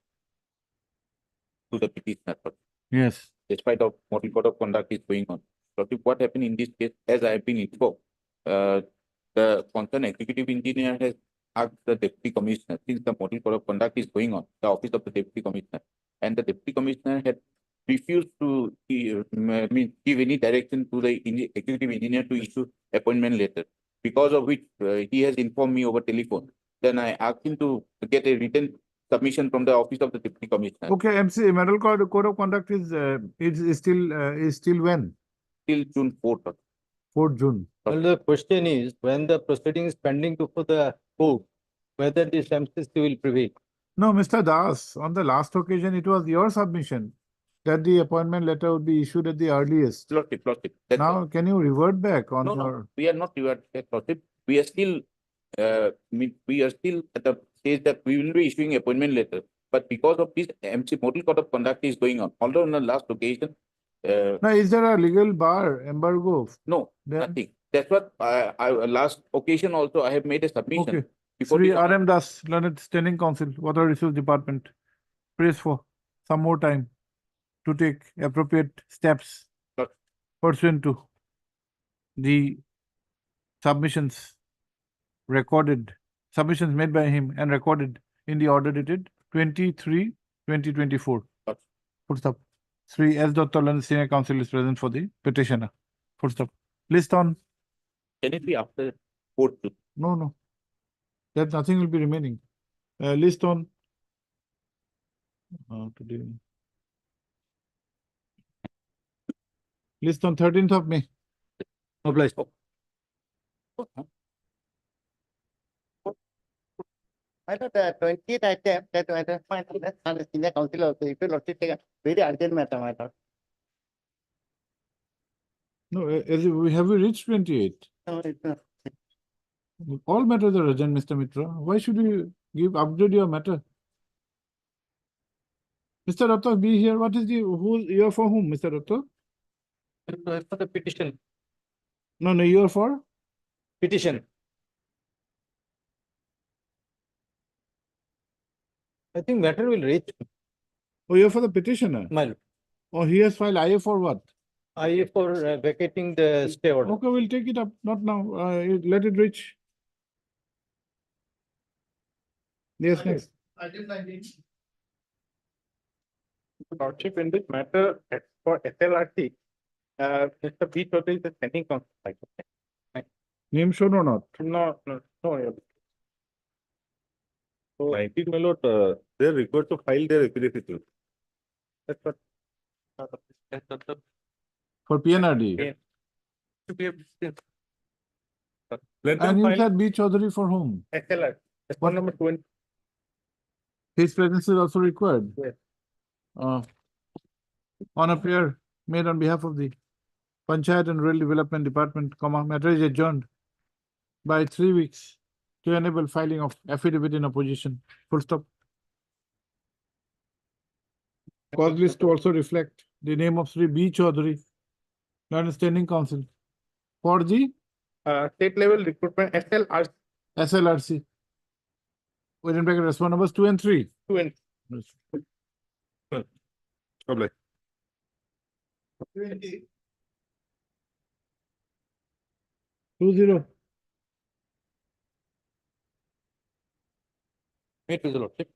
to the petitioner, Lord. Yes. Despite of model code of conduct is going on. Lordship, what happened in this case, as I have been informed, the concerned executive engineer has asked the deputy commissioner, since the model code of conduct is going on, the office of the deputy commissioner, and the deputy commissioner had refused to give any direction to the executive engineer to issue appointment letter, because of which he has informed me over telephone. Then I asked him to get a written submission from the office of the deputy commissioner. Okay, MC, model code of conduct is still when? Till June 4th. 4th June. Well, the question is, when the proceeding is pending before the court, whether this MCC will prevail. No, Mr. Das, on the last occasion, it was your submission that the appointment letter would be issued at the earliest. Lordship. That's Now, can you revert back on No, your? we are not revert back, Lordship. We are still, we are still at the stage that we will be issuing appointment letter. But because of this MC model code of conduct is going on, although on the last occasion, Now, is there a legal bar embargo? no, Then- nothing. That's what last occasion also I have made a submission. Okay. Before Sri the- R.M. Das, Learned Standing Council, Water Resource Department, prays for some more time to take appropriate steps Sure. pursuant to the submissions made by him and recorded in the order dated 23/2024. Sure. Full stop. Sri S. Dr. Learned Senior Counsel is present for the petitioner. Full stop. List on. Can it be after 4th June? No. That nothing will be remaining. List on. Today. List on 13th of May. Obliged. I thought the 20th I tapped that I don't find that on the senior council also. If you Lordship take a very urgent matter, I thought. No, have we reached 28? No, it's not. All matters are urgent, Mr. Mitra. Why should you upgrade your matter? Mr. Dr. be here. What is you are for whom, Mr. Dr? For the petition. No, you are for? Petition. I think matter will reach Oh, you are for the petitioner. my lord. Oh, he has filed IA for what? IA for vacating the stay order. Okay, we'll take it up. Not now. Let it reach. Yes, next. Lordship, in this matter, for SLRC, Mr. B. Chaudhary is the standing counsel. Name shown or not? No. So, I think, my lord, they're required to file their affidavit. That's what. For PNRD. Yeah. And Let them you file said B. Chaudhary for whom? SLR. That's What? number 20. His presence is also required. Yes. On a prayer made on behalf of the Panchayat and Rural Development Department, matter is adjourned by 3 weeks to enable filing of affidavit in opposition. Full stop. Cause list to also reflect the name of Sri B. Chaudhary, Learned Standing Council, for the State level recruitment SLR SLRC. Within bracket response numbers 2 and 3. 2 and Obliged. 20. Meet with the Lordship.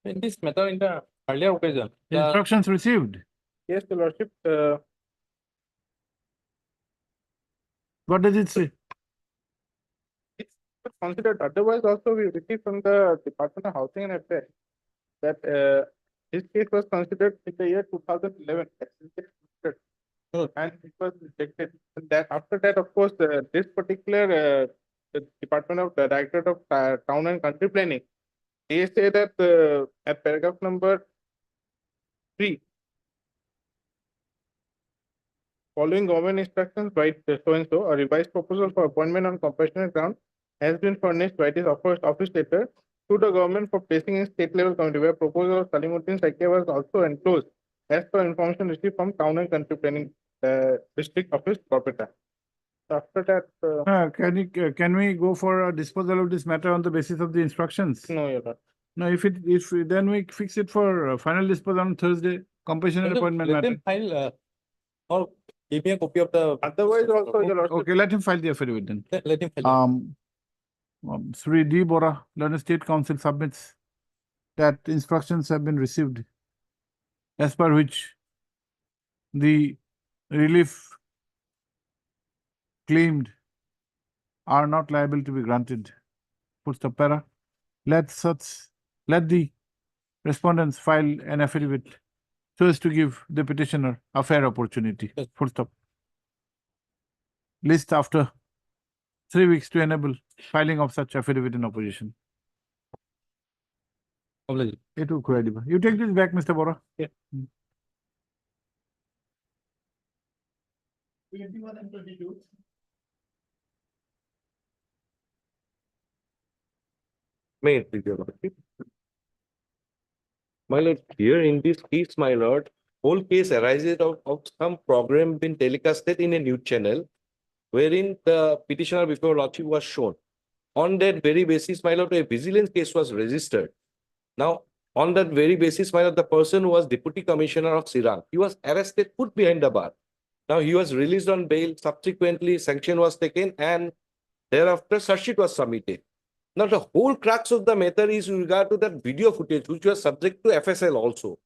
In this matter, in the earlier occasion, the Instructions received. yes, the Lordship, What does it say? it's considered. Otherwise, also we received from the Department of Housing and Affairs that this case was considered in the year 2011. And it was rejected. And that after that, of course, this particular the Department of Directorate of Town and Country Planning, they say that at paragraph number 3. Following government instructions by so and so, a revised proposal for appointment on compassionate ground has been furnished by this office letter to the government for placing in state level committee, where proposal of Salimuddin Saikia was also enclosed as per information received from Town and Country Planning District Office, Corpeta. After that, Can we go for a disposal of this matter on the basis of the instructions? no, Your Lord. No, if then we fix it for final disposal on Thursday, compassionate appointment Let matter. them file, or give me a copy of the. Otherwise, also, Your Lord. Okay, let him file the affidavit then. Let him file. Sri D. Bora, London State Council submits that instructions have been received as per which the relief claimed are not liable to be granted. Full stop para. Let the respondents file an affidavit so as to give the petitioner a fair opportunity. Yes. Full stop. List after 3 weeks to enable filing of such affidavit in opposition. Obliged. You take this back, Mr. Bora. Yeah. 21 and 22. May it please your lordship. My lord, here in this case, my lord, whole case arises of some program being telecasted in a news channel, wherein the petitioner before lordship was shown. On that very basis, my lord, a vigilance case was registered. Now, on that very basis, my lord, the person who was deputy commissioner of Sirang, he was arrested, put behind the bar. Now he was released on bail. Subsequently, sanction was taken, and thereafter, search sheet was submitted. Now, the whole crux of the matter is with regard to that video footage, which was subject to FSL also.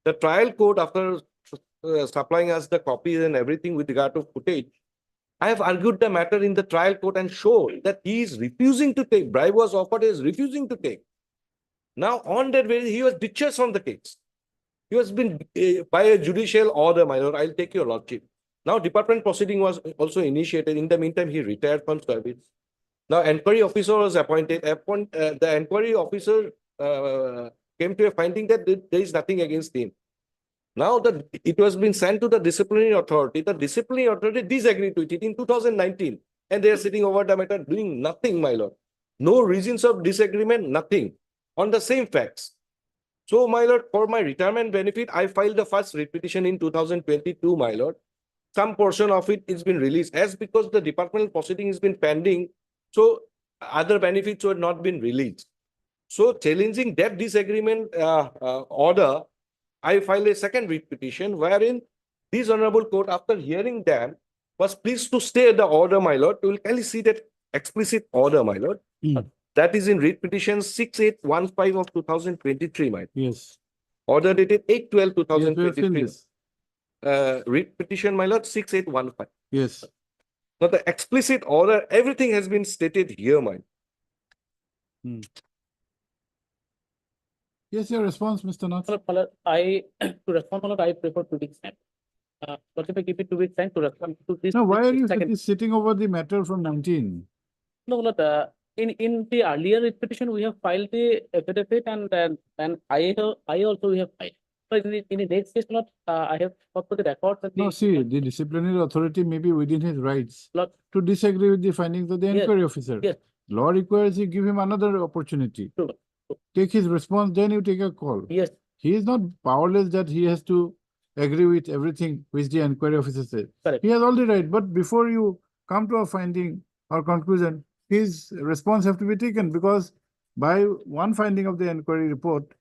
The trial court, after supplying us the copies and everything with regard to footage, I have argued the matter in the trial court and showed that he is refusing to take. Bribe was offered, he is refusing to take. Now, on that basis, he was discharged from the case. He was been by a judicial order, my lord. I'll take your lordship. Now, department proceeding was also initiated. In the meantime, he retired from service. Now, enquiry officer was appointed. The enquiry officer came to a finding that there is nothing against him. Now, it was been sent to the disciplinary authority. The disciplinary authority disagreed with it in 2019. And they are sitting over the matter doing nothing, my lord. No reasons of disagreement, nothing. On the same facts. So, my lord, for my retirement benefit, I filed the first writ petition in 2022, my lord. Some portion of it is been released as because the departmental proceeding has been pending. So, other benefits were not been released. So, challenging that disagreement order, I filed a second writ petition wherein this honorable court, after hearing them, was pleased to stay the order, my lord. You will kindly see that explicit order, my lord. That is in writ petition 6815 of 2023, my lord. Yes. Order dated 8/12/2023. Yes, we have seen this. Writ petition, my lord, 6815. Yes. Now, the explicit order, everything has been stated here, my lord. Yes, your response, Mr. Nath. To respond, I prefer 2 weeks time. But if I give it 2 weeks time to respond to this. Now, why are you second- sitting over the matter from 19? No, in the earlier writ petition, we have filed the affidavit and I also we have filed. So in the next case, I have got to the records. No, see, the disciplinary authority may be within his rights Lord, to disagree with the findings of the Yes, inquiry officer. yes. Law requires you give him another opportunity. True. Take his response, then you take a call. Yes, He is not powerless that he has to agree with everything which the inquiry officer says. correct. He has all the right, but before you come to a finding or conclusion, his response have to be taken, because by one finding of the inquiry report,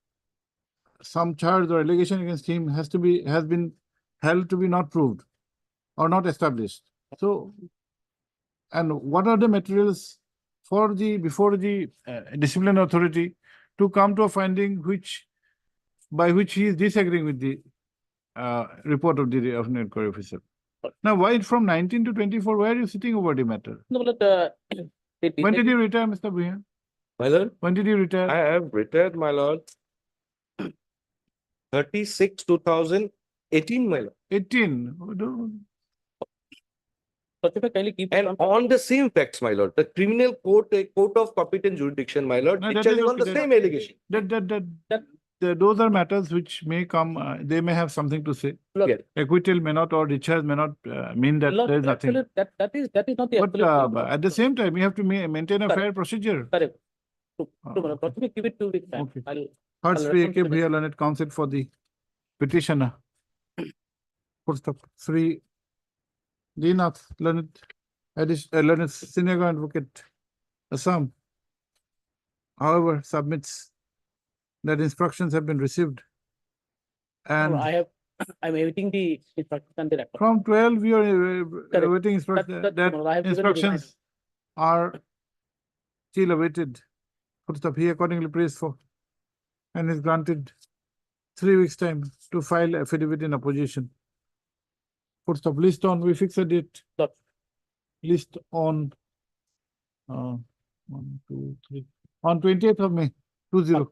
some charge or allegation against him has been held to be not proved or not established. So, and what are the materials for before the discipline authority to come to a finding by which he is disagreeing with the report of the inquiry officer? Now, why from 19 to 24? Why are you sitting over the matter? No, When did you retire, Mr. Bhuyan? My lord, When did you retire? I have retired, my lord, 36/2018, my lord. 18. Oh, no. But if I kindly keep And on the same facts, my lord, the criminal court, a court of competent jurisdiction, my lord, No, is that is charging on okay, the that- same allegation. That those are matters which may come, they may have something to say. Look, Acquittal may not or discharge may not mean that look, there is nothing. absolute, that is not the But absolute. thing. at the same time, you have to maintain a Correct. fair procedure. Correct. Ah, Let me give it 2 weeks time. Okay. I'll Third, I'll Sri respond to A.K. the- Bhaiya, learned counsel for the petitioner. Full stop. Sri Dinath, learned senior advocate, Assam. However, submits that instructions have been received. And I'm awaiting the instructions and the record. from 12, we are Correct. awaiting That- that no, I have given the instructions are still awaited. Full stop. He accordingly prays for and is granted 3 weeks' time to file affidavit in opposition. Full stop. List on, we fix a date. Look. List on 1, 2, 3. On 20th of May, 20.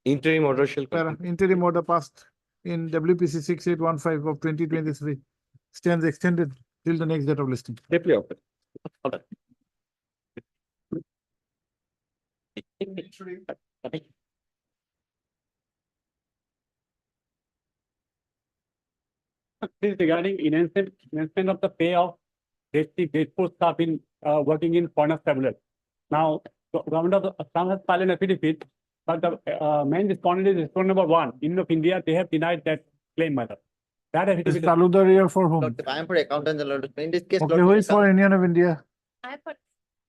Interim order shall come. Interim order passed in WPC 6815 of 2023 stands extended till the next date of listing. Deeply open. Hold on. This is regarding enhancement of the pay of grateful staff in working in foreign travelers. Now, government of Assam has filed an affidavit, but the main respondent is respondent number 1, Union of India. They have denied that claim, madam. That Is affidavit. Talukdar here for whom? Lord, I am for accountant general. In this case, Okay, Lord, who is for Union of India? I put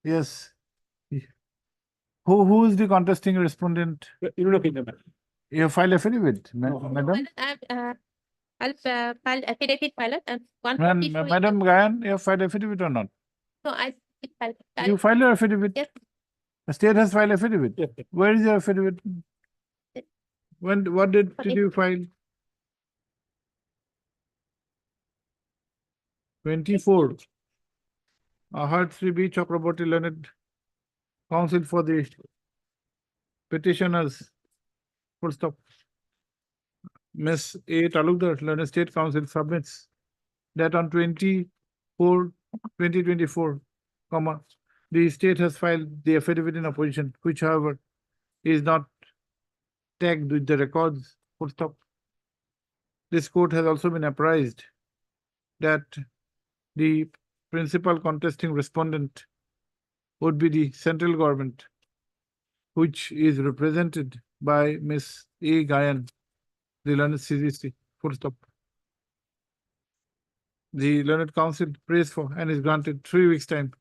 Yes. Who is the contesting respondent? Union of India, madam. You file affidavit, No. madam? I'll file affidavit pilot and 144. Madam Gayan, you have filed affidavit or not? No, I filed. You filed your affidavit? Yes. The state has filed affidavit? Yes, yes. Where is your affidavit? Yes. What did you file? 24. I heard Sri B. Chakraborty, learned counsel for the petitioners. Full stop. Ms. A. Talukdar, learned state counsel, submits that on 2024, the state has filed the affidavit in opposition, which however is not tagged with the records. Full stop. This court has also been apprised that the principal contesting respondent would be the central government, which is represented by Ms. A. Gayan, the learned CGC. Full stop. The learned counsel prays for and is granted 3 weeks' time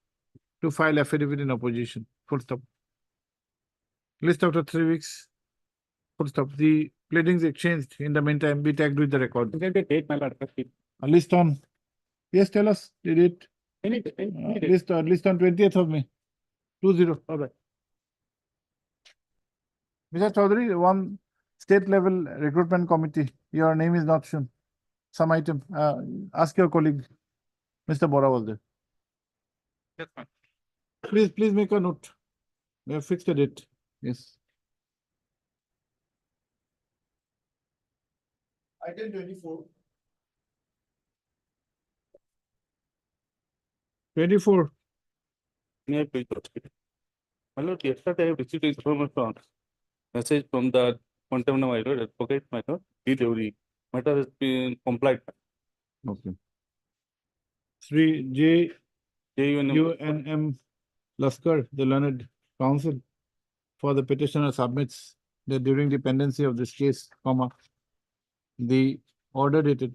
to file affidavit in opposition. Full stop. List after 3 weeks. Full stop. The pleadings exchanged in the meantime be tagged with the record. Is there the date, my lord? A list on. Yes, tell us the date. Any date. List on 20th of May. 20. All right. Mr. Chaudhary, one state level recruitment committee. Your name is not shown. Some item. Ask your colleague. Mr. Bora was there. Yes, ma'am. Please make a note. We have fixed a date. Yes. Item 24. 24. Near page. My lord, yesterday I received information message from the contempt my lord, advocate my lord, delivery matter has been complied. Okay. Sri J. JUNM. UNM Laskar, the learned counsel for the petitioner, submits that during the pendency of this case, the order dated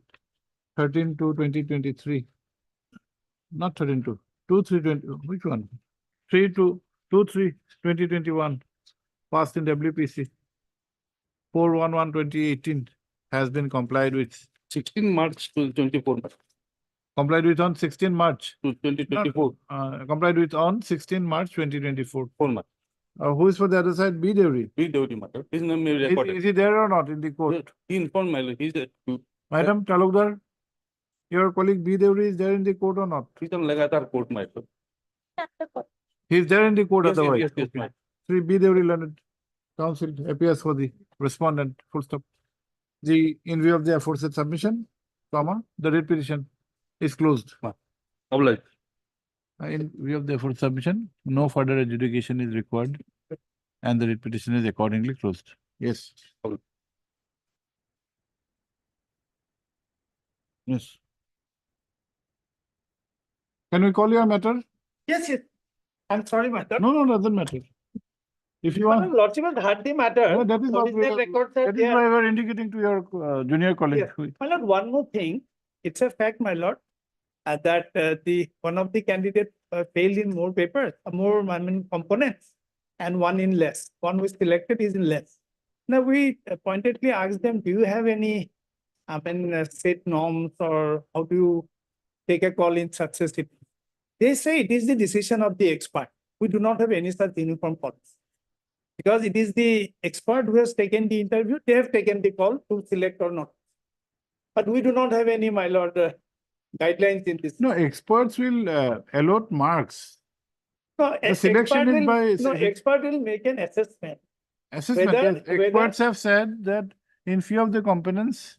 13/2/2023, not 13/2, 2/3/20, which one? 3/2/3/2021, passed in WPC 4/11/2018, has been complied with. 16 March 2024. Complied with on 16 March. To 2024. Complied with on 16 March 2024. 4 months. Who is for the other side? B. Devi. B. Devi matter. His name is Is recorded. he there or not in the court? He informed my lord, he's Madam Talukdar, your colleague B. Devi is there in the court or not? he's on Lagatar court, my lord. He is there in the court Yes, yes, otherwise. yes, yes, Okay. ma'am. Sri B. Devi learned counsel appears for the respondent. Full stop. In view of the aforesaid submission, the writ petition is closed. Obliged. In view of the aforesaid submission, no further adjudication is required and the writ petition is accordingly closed. Yes. Yes. Can we call your matter? Yes, yes. I'm sorry, my lord. No, doesn't matter. If you My want, lordship has heard the matter. yeah, that is what we Original are, records are that is there. why we are indicating to your junior colleague. Yes. My lord, one more thing. It's a fact, my lord, that the one of the candidates failed in more papers, more components, and one in less. One was selected is in less. Now we pointedly asked them, do you have any set norms or how do you take a call in success? They say it is the decision of the expert. We do not have any such uniform policy. Because it is the expert who has taken the interview, they have taken the call to select or not. But we do not have any, my lord, guidelines in this. No, experts will allot marks. No, The selection is by expert will make an assessment. assessment. Whether- Yes, experts have said that in few of the components,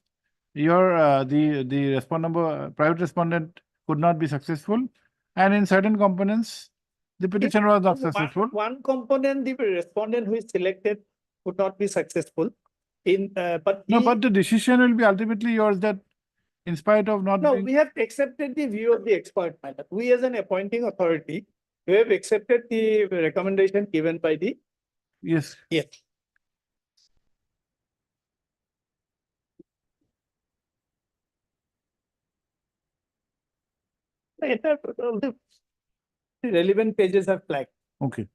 your the private respondent could not be successful, and in certain components, the petitioner was not successful. One component, the respondent who is selected would not be successful. But the decision will be ultimately yours that in spite of not no, being, we have accepted the view of the expert panel. We as an appointing authority, we have accepted the recommendation given by the. yes. Yes. The relevant pages are flagged. Okay.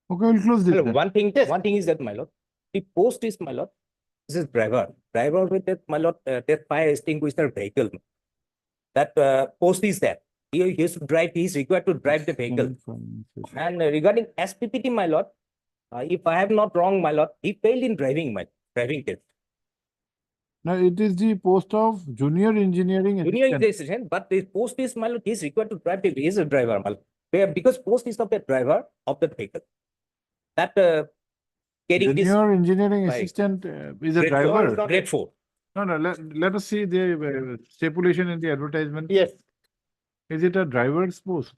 Okay, we'll close this. Hello, then. one thing is that, my lord, the post is, my lord, this is driver with that, my lord, that fire extinguisher vehicle. That post is there. He has to drive, he is required to drive the vehicle. And regarding SPPT, my lord, if I have not wrong, my lord, he failed in driving test. Now it is the post of junior engineering Junior assistant. assistant, but the post is, my lord, he is required to drive he is a driver, my lord. Because post is of the driver of the vehicle. That carrying this Junior engineering Right. assistant is a grade driver. grade 4. No, let us see the stipulation in the advertisement. Yes. Is it a driver's post?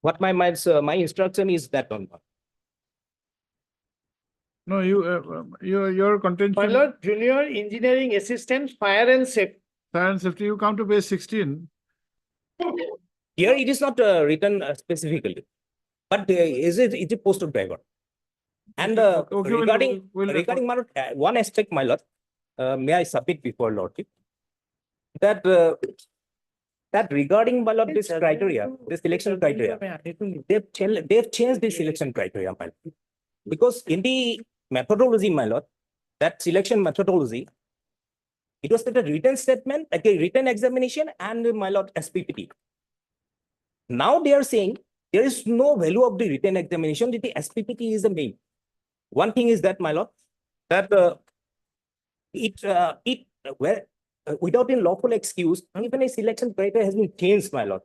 What my instruction is that one. No, your contention. My lord, junior engineering assistant, fire and safety. Fire and safety, you come to page 16. Here it is not written specifically, but is it post of driver? And Okay, regarding we'll my lord, one aspect, my lord, may I submit before lordship that that regarding, my lord, this criteria, the selection criteria, they've changed the selection criteria, my lord. Because in the methodology, my lord, that selection methodology, it was a written statement, like a written examination, and my lord, SPPT. Now they are saying there is no value of the written examination, that the SPPT is the main. One thing is that, my lord, that without a lawful excuse, even a selection criteria has been changed, my lord.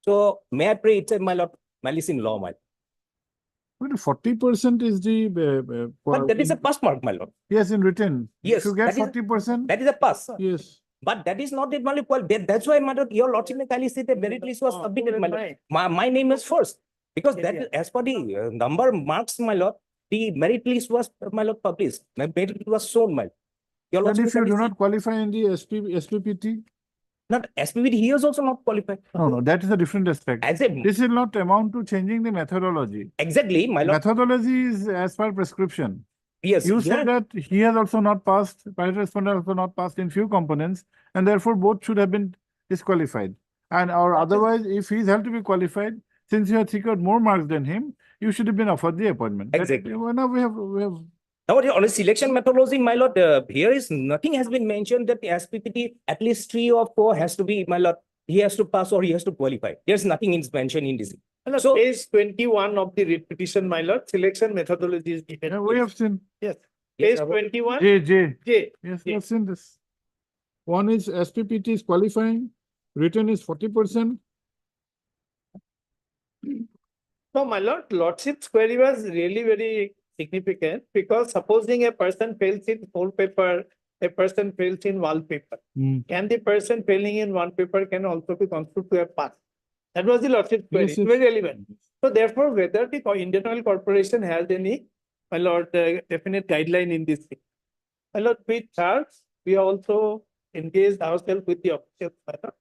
So may I pray it's a, my lord, malice in law, my lord. 40% is the. But that is a pass mark, my lord. Yes, in written. Yes, If you get that is- 40%. That is a pass. Yes. But that is not the only quality. That's why, my lord, your lordship may kindly say the merit list was submitted, my lord. My name is first. Because that is, as per the number marks, my lord, the merit list was, my lord, published. My merit list was shown, my lord. Your But lordship if you may do kindly not qualify in the SPPT, not SPPT, he is also not qualified. no, that is a different aspect. As a, This will not amount to changing the methodology. exactly, my lord. Methodology is as per prescription. Yes. You yeah. say that he has also not passed, private respondent also not passed in few components, and therefore both should have been disqualified. And or otherwise, if he is held to be qualified, since you have secured more marks than him, you should have been offered the appointment. Exactly. Now we have Now, on a selection methodology, my lord, here is nothing has been mentioned that the SPPT, at least 3 or 4 has to be, my lord, he has to pass or he has to qualify. There's nothing is mentioned in this. So page 21 of the writ petition, my lord, selection methodology is given. yeah, we have seen Yes. Yes, Page 21. J. J. Yes, we have seen this. One is SPPT is qualifying, written is 40%. So, my lord, lordship's query was really very significant because supposing a person fails in whole paper, a person fails in wallpaper. Can the person failing in one paper can also be considered to have passed? That was the lordship's query. Yes, yes. Very relevant. So, therefore, whether the Indian Oil Corporation has any, my lord, definite guideline in this thing. My lord, with Charles, we also engaged ourselves with the officials. My lord.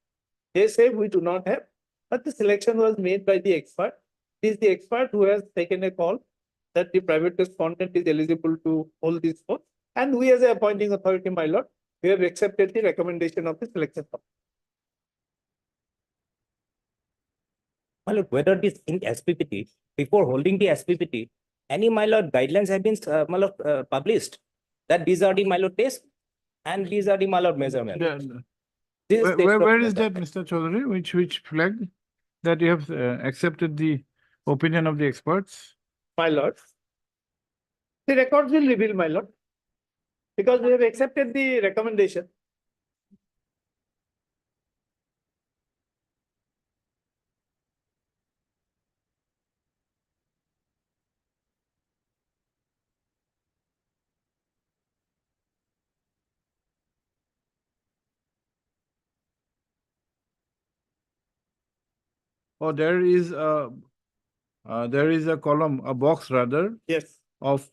They say we do not have, but the selection was made by the expert. It is the expert who has taken a call that the private respondent is eligible to hold this post. And we as a appointing authority, my lord, we have accepted the recommendation of the selection committee. My lord, whether it is in SPPT, before holding the SPPT, any my lord guidelines have been my lord, published that these are the my lord tests and these are the my lord measurements. This is Where is that, Mr. Chaudhary? Which flag that you have accepted the opinion of the experts? My lord, the records will reveal, my lord, because we have accepted the recommendation. Oh, there is a column, a box rather, Yes. of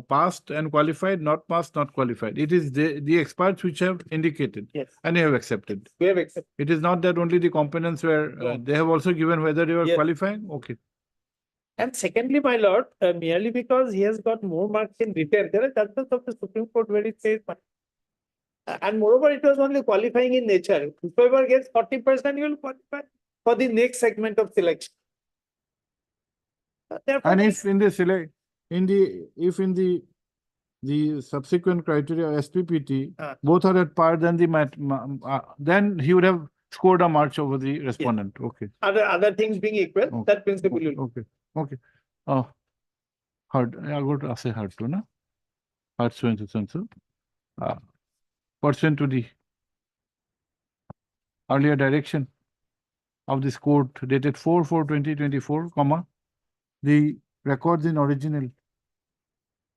passed and qualified, not passed, not qualified. It is the experts which have indicated. Yes. And you have accepted. We have accepted. It is not that only the components were, No. they have also given whether you are Yes. qualifying. Okay. And secondly, my lord, merely because he has got more marks in written, there are judgments of the Supreme Court where it says, and moreover, it was only qualifying in nature. Whoever gets 40%, you will qualify for the next segment of selection. Therefore, And if in the select, if in the subsequent criteria SPPT, both are at par, then then he would have scored a march over the respondent. Okay. other things being equal, Okay. that principle will. Okay. Okay. Oh, hard. I got to say hard to, na? Hard so and so and so. Pursuant to the earlier direction of this court dated 4/4/2024, comma, the records in original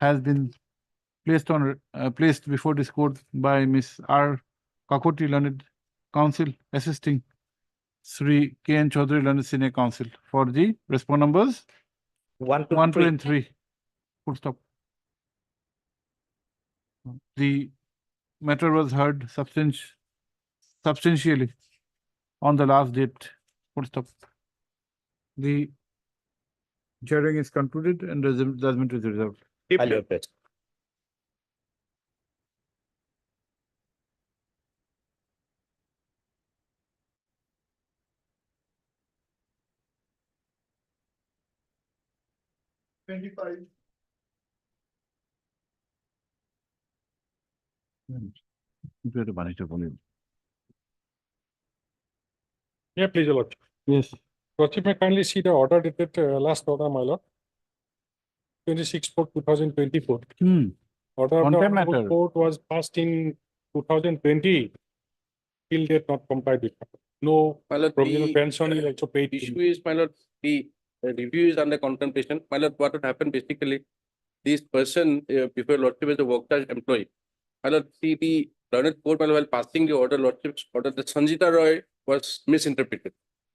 has been placed before this court by Miss R. Kakoti, learned counsel, assisting Sri K. N. Chaudhary, learned senior counsel, for the respond numbers 1, 2, 1, 2, 3. and 3. Full stop. The matter was heard substantially on the last date. Full stop. The hearing is concluded and judgment is reserved. I'll your best. Yeah, please, your lordship. Yes. Lordship, may kindly see the order dated last order, my lord. 26/4/2024. Order of the Content Honorable matter. Court was passed in 2020. Till date not complied with. No My lord, provisional the pension is also paid. issue is, my lord, the review is under contemplation. My lord, what would happen basically, this person, before lordship is a work-charge employee. My lord, see the learned court, my lord, while passing the order, lordship's order, that Sanjita Roy was misinterpreted.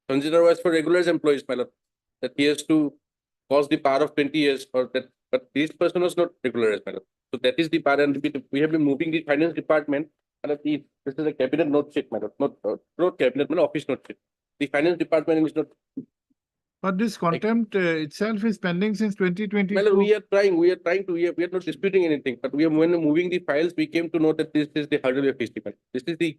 Sanjita Roy is for regular employees, my lord, that he has to cause the power of 20 years or that, but this person was not regularized, my lord. So that is the power, and we have been moving the finance department. And this is a cabinet note sheet, my lord, not cabinet, but office note sheet. The finance department is not. But this contempt itself is pending since 2022. Well, we are trying to, we are not disputing anything, but we are, when moving the files, we came to know that this is the hurdle we are facing. This is the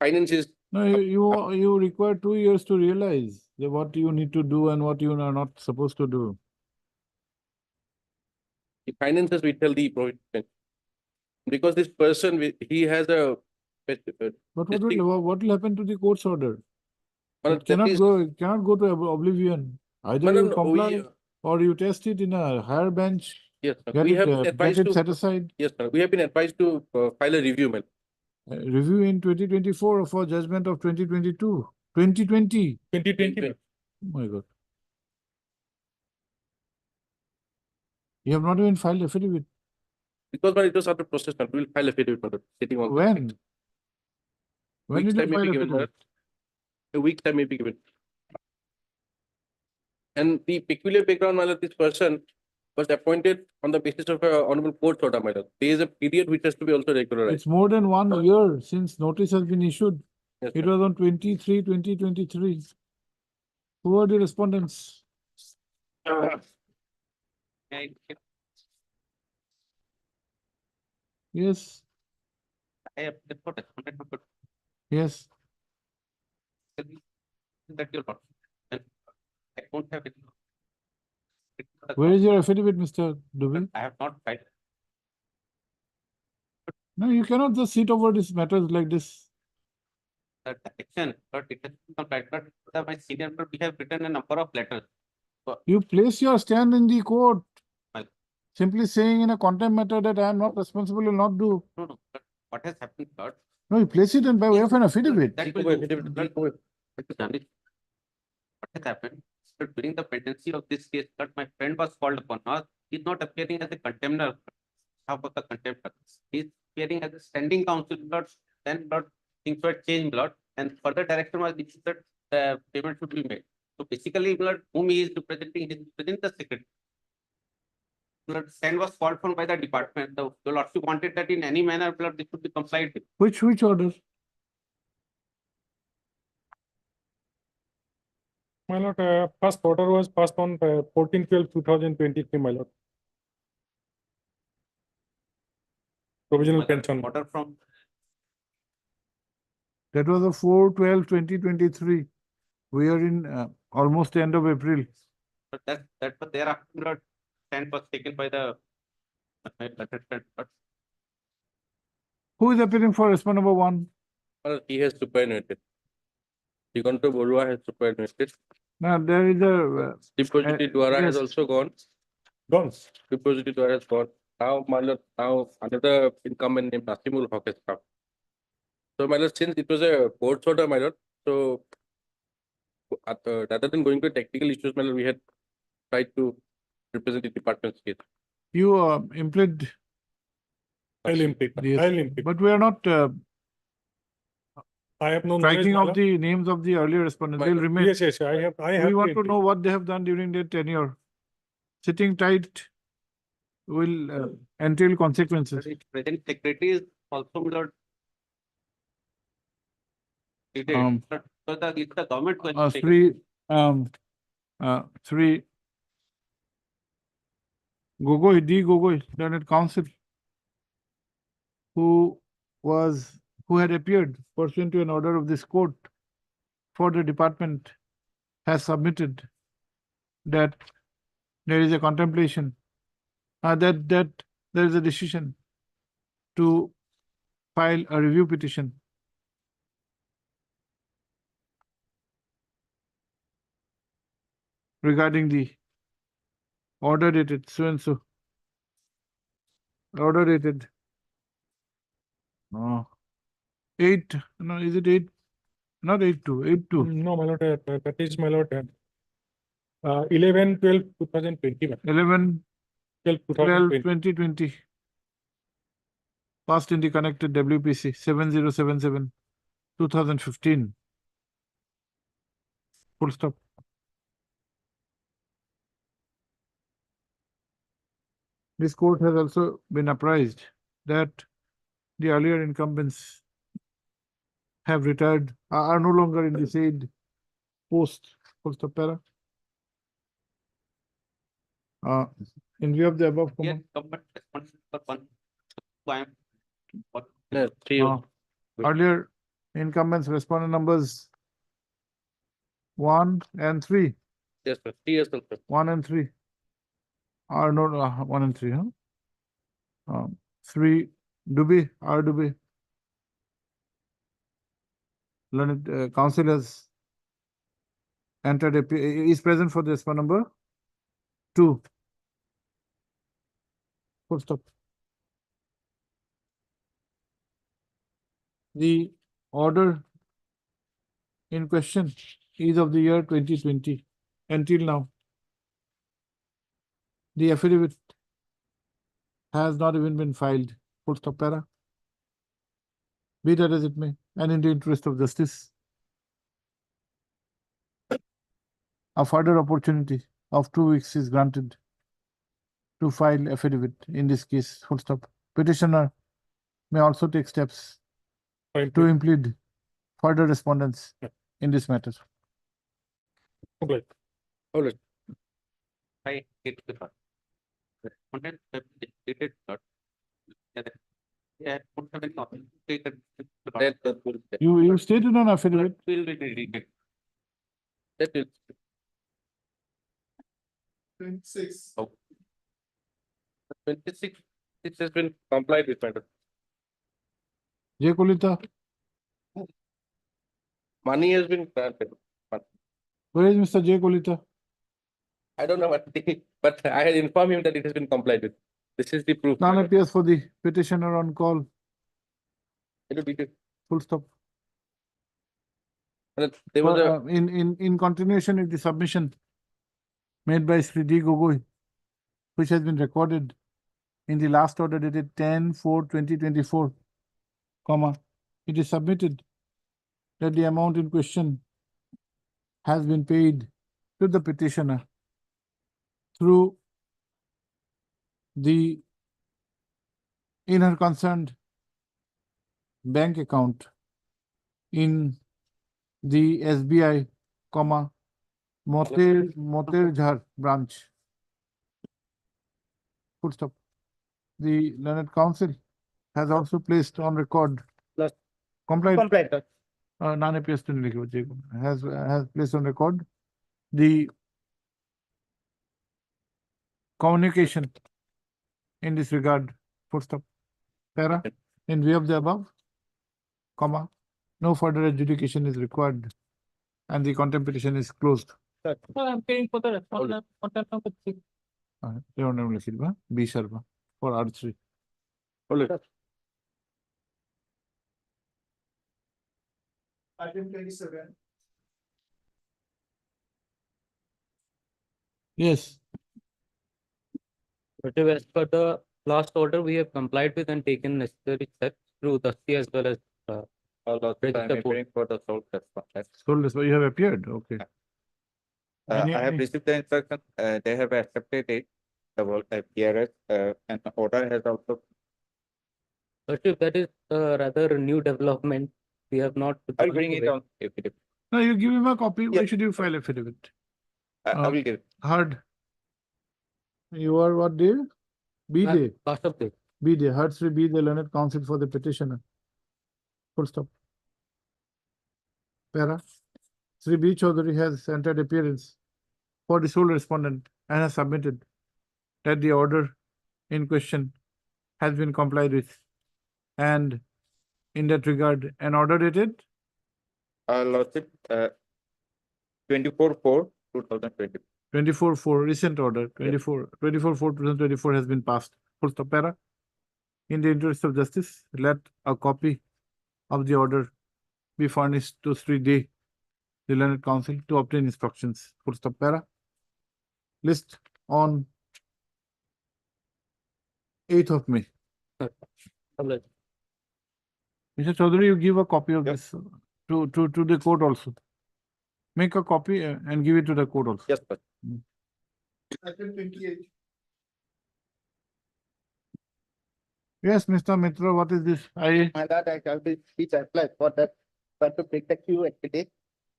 finances. No, you require 2 years to realize what you need to do and what you are not supposed to do. The finances we tell the prohibit. Because this person, he has a. But what will happen to the court's order? Well, It cannot go to oblivion. Either Well, you no, comply or you test it in a higher bench. Yes, sir. Get We it, have get advised it to set aside. Yes, sir. We have been advised to file a review, man. Review in 2024 for judgment of 2022. 2020. 2020. Oh my God. You have not even filed affidavit. Because when it was under process, we will file affidavit, madam, sitting on. When? When Week's did you time may file be given, affidavit? madam. A week's time may be given. And the peculiar background, my lord, this person, was appointed on the basis of a honorable court order, my lord. There is a period which has to be also regularized. It's more than 1 year since notice has been issued. Yes, It sir. was on 23/20/23. Who are the respondents? Yes, I have therefore responded to yes. that your lord. And I don't have it. Where is your affidavit, Mr. Dubey? I have not filed. No, you cannot just sit over these matters like this. The direction, but it has been complied. But my senior, but we have written a number of letters. You place your stand in the court. Right. Simply saying in a contempt matter that I am not responsible will not do. No, no, but what has happened, Lord? No, you place it in by way of an affidavit. That will Go ahead, do. affidavit, Lord, go ahead. That is done it. What has happened? So during the pendency of this case, Lord, my friend was called upon. Now, he is not appearing as a contemptor. How about the contemptor? He is appearing as a standing counsel, Lord. Then, Lord, things were changed, Lord, and further direction was issued that the payment should be made. So basically, Lord, whom he is representing, he is representing the secretary. Blood stand was called for by the department. The lordship wanted that in any manner, blood this should be complied with. Which order? My lord, first order was passed on 14/12/2023, my lord. Provisional pension. Order from That was a 4/12/2023. We are in almost the end of April. but that but thereafter blood stand was taken by the but Who is appearing for respond number 1? Well, he has superannuated. Digonto Borua has superannuated. Now there is a Depository Dwara has yes. also gone. Gone. Depository Dwara has gone. Now, my lord, now another incumbent named Nasimul Haq has come. So, my lord, since it was a court order, my lord, so rather than going to technical issues, my lord, we had tried to represent the department's case. You implead, I'll impede. yes, I'll impede. but we are not I have no knowledge. striking my off lord. the names of the earlier respondents. They'll remain. Yes, yes, I have. We want to impede. know what they have done during their tenure. Sitting tight will entail consequences. its present secretary is also blood. Um, So it's the government question. Three Gogoi, D. Gogoi, Learned Counsel, who had appeared pursuant to an order of this court for the department, has submitted that there is a contemplation, that there is a decision to file a review petition regarding the order dated so and so. Order dated 8, no, is it 8? Not 8/2, 8/2. No, my lord, that is my lord. 11/12/2020. 11/12/2020. Passed in the connected WPC 7077/2015. Full stop. This court has also been apprised that the earlier incumbents have retired, are no longer in the said post. Full stop para. In view of the above, Here, government responsible for one. I am what Yeah, three. earlier incumbents respondent numbers 1 and 3. Yes, sir. 3 years also. 1 and 3 are not 1 and 3, huh? 3 Dubey, R Dubey. Learned counsel has entered is present for this one number 2. Full stop. The order in question is of the year 2020 until now. The affidavit has not even been filed. Full stop para. Be that as it may, and in the interest of justice, a further opportunity of 2 weeks is granted to file affidavit in this case, full stop. Petitioner may also take steps Fine, to implead further respondents Yeah. in this matter. Complaint. I get the part. Respondent have stated that. Yeah, put them in copy. Stated. That will, You stated on affidavit. Will be read. that will. 26. 26, it has been complied with, madam. J. Kolita, Money has been granted. where is Mr. J. Kolita? I don't know what, but I had informed him that it has been complied with. This is the proof. None madam. appears for the petitioner on call, It will be, full stop. there was a, In continuation of the submission made by Sri D. Gogoi, which has been recorded in the last order dated 10/4/2024, comma, it is submitted that the amount in question has been paid to the petitioner through the in her concerned bank account in the SBI, comma, Motirjhar branch. Full stop. The learned counsel has also placed on record Plus- complied, Complaint, sir. none appears to has placed on record the communication in this regard. Full stop. Para, in view of the above, comma, no further adjudication is required and the contemplation is closed. I'm paying for the respondent, content number 6. Your name লিখিবা B Sharma for R3. Item 27. Yes, But as per the last order, we have complied with and taken necessary steps through Dusty as well as register board. Preparing for the sole response. so this you have appeared, okay. Any- I have any- received the instruction, they have accepted it, the whole PRS, and the order has also. Worship, that is rather new development. We have not. I'll bring it on. If it, No, you give him a copy. Why Yeah. should you file affidavit? I will give it. Hard. You are what day? B day. Last of the. B day. Hard Sri be the learned counsel for the petitioner. Full stop. Para. Sri B Chaudhary has entered appearance for the sole respondent and has submitted that the order in question has been complied with. And in that regard, an order dated Lordship, 24/4/2020. 24/4, recent order, 24/4/2024 has been passed. Full stop. Para. In the interest of justice, let a copy of the order be furnished to Sri D, the learned counsel, to obtain instructions. Full stop. Para. List on 8th of May. Mr. Chaudhary, you give a copy of Yep. this to the court also. Make a copy and give it to the court also. Yes, sir. Item 28. Yes, Mr. Mitra, what is this? My lord, I have been speech applied for that, but to take the queue actually,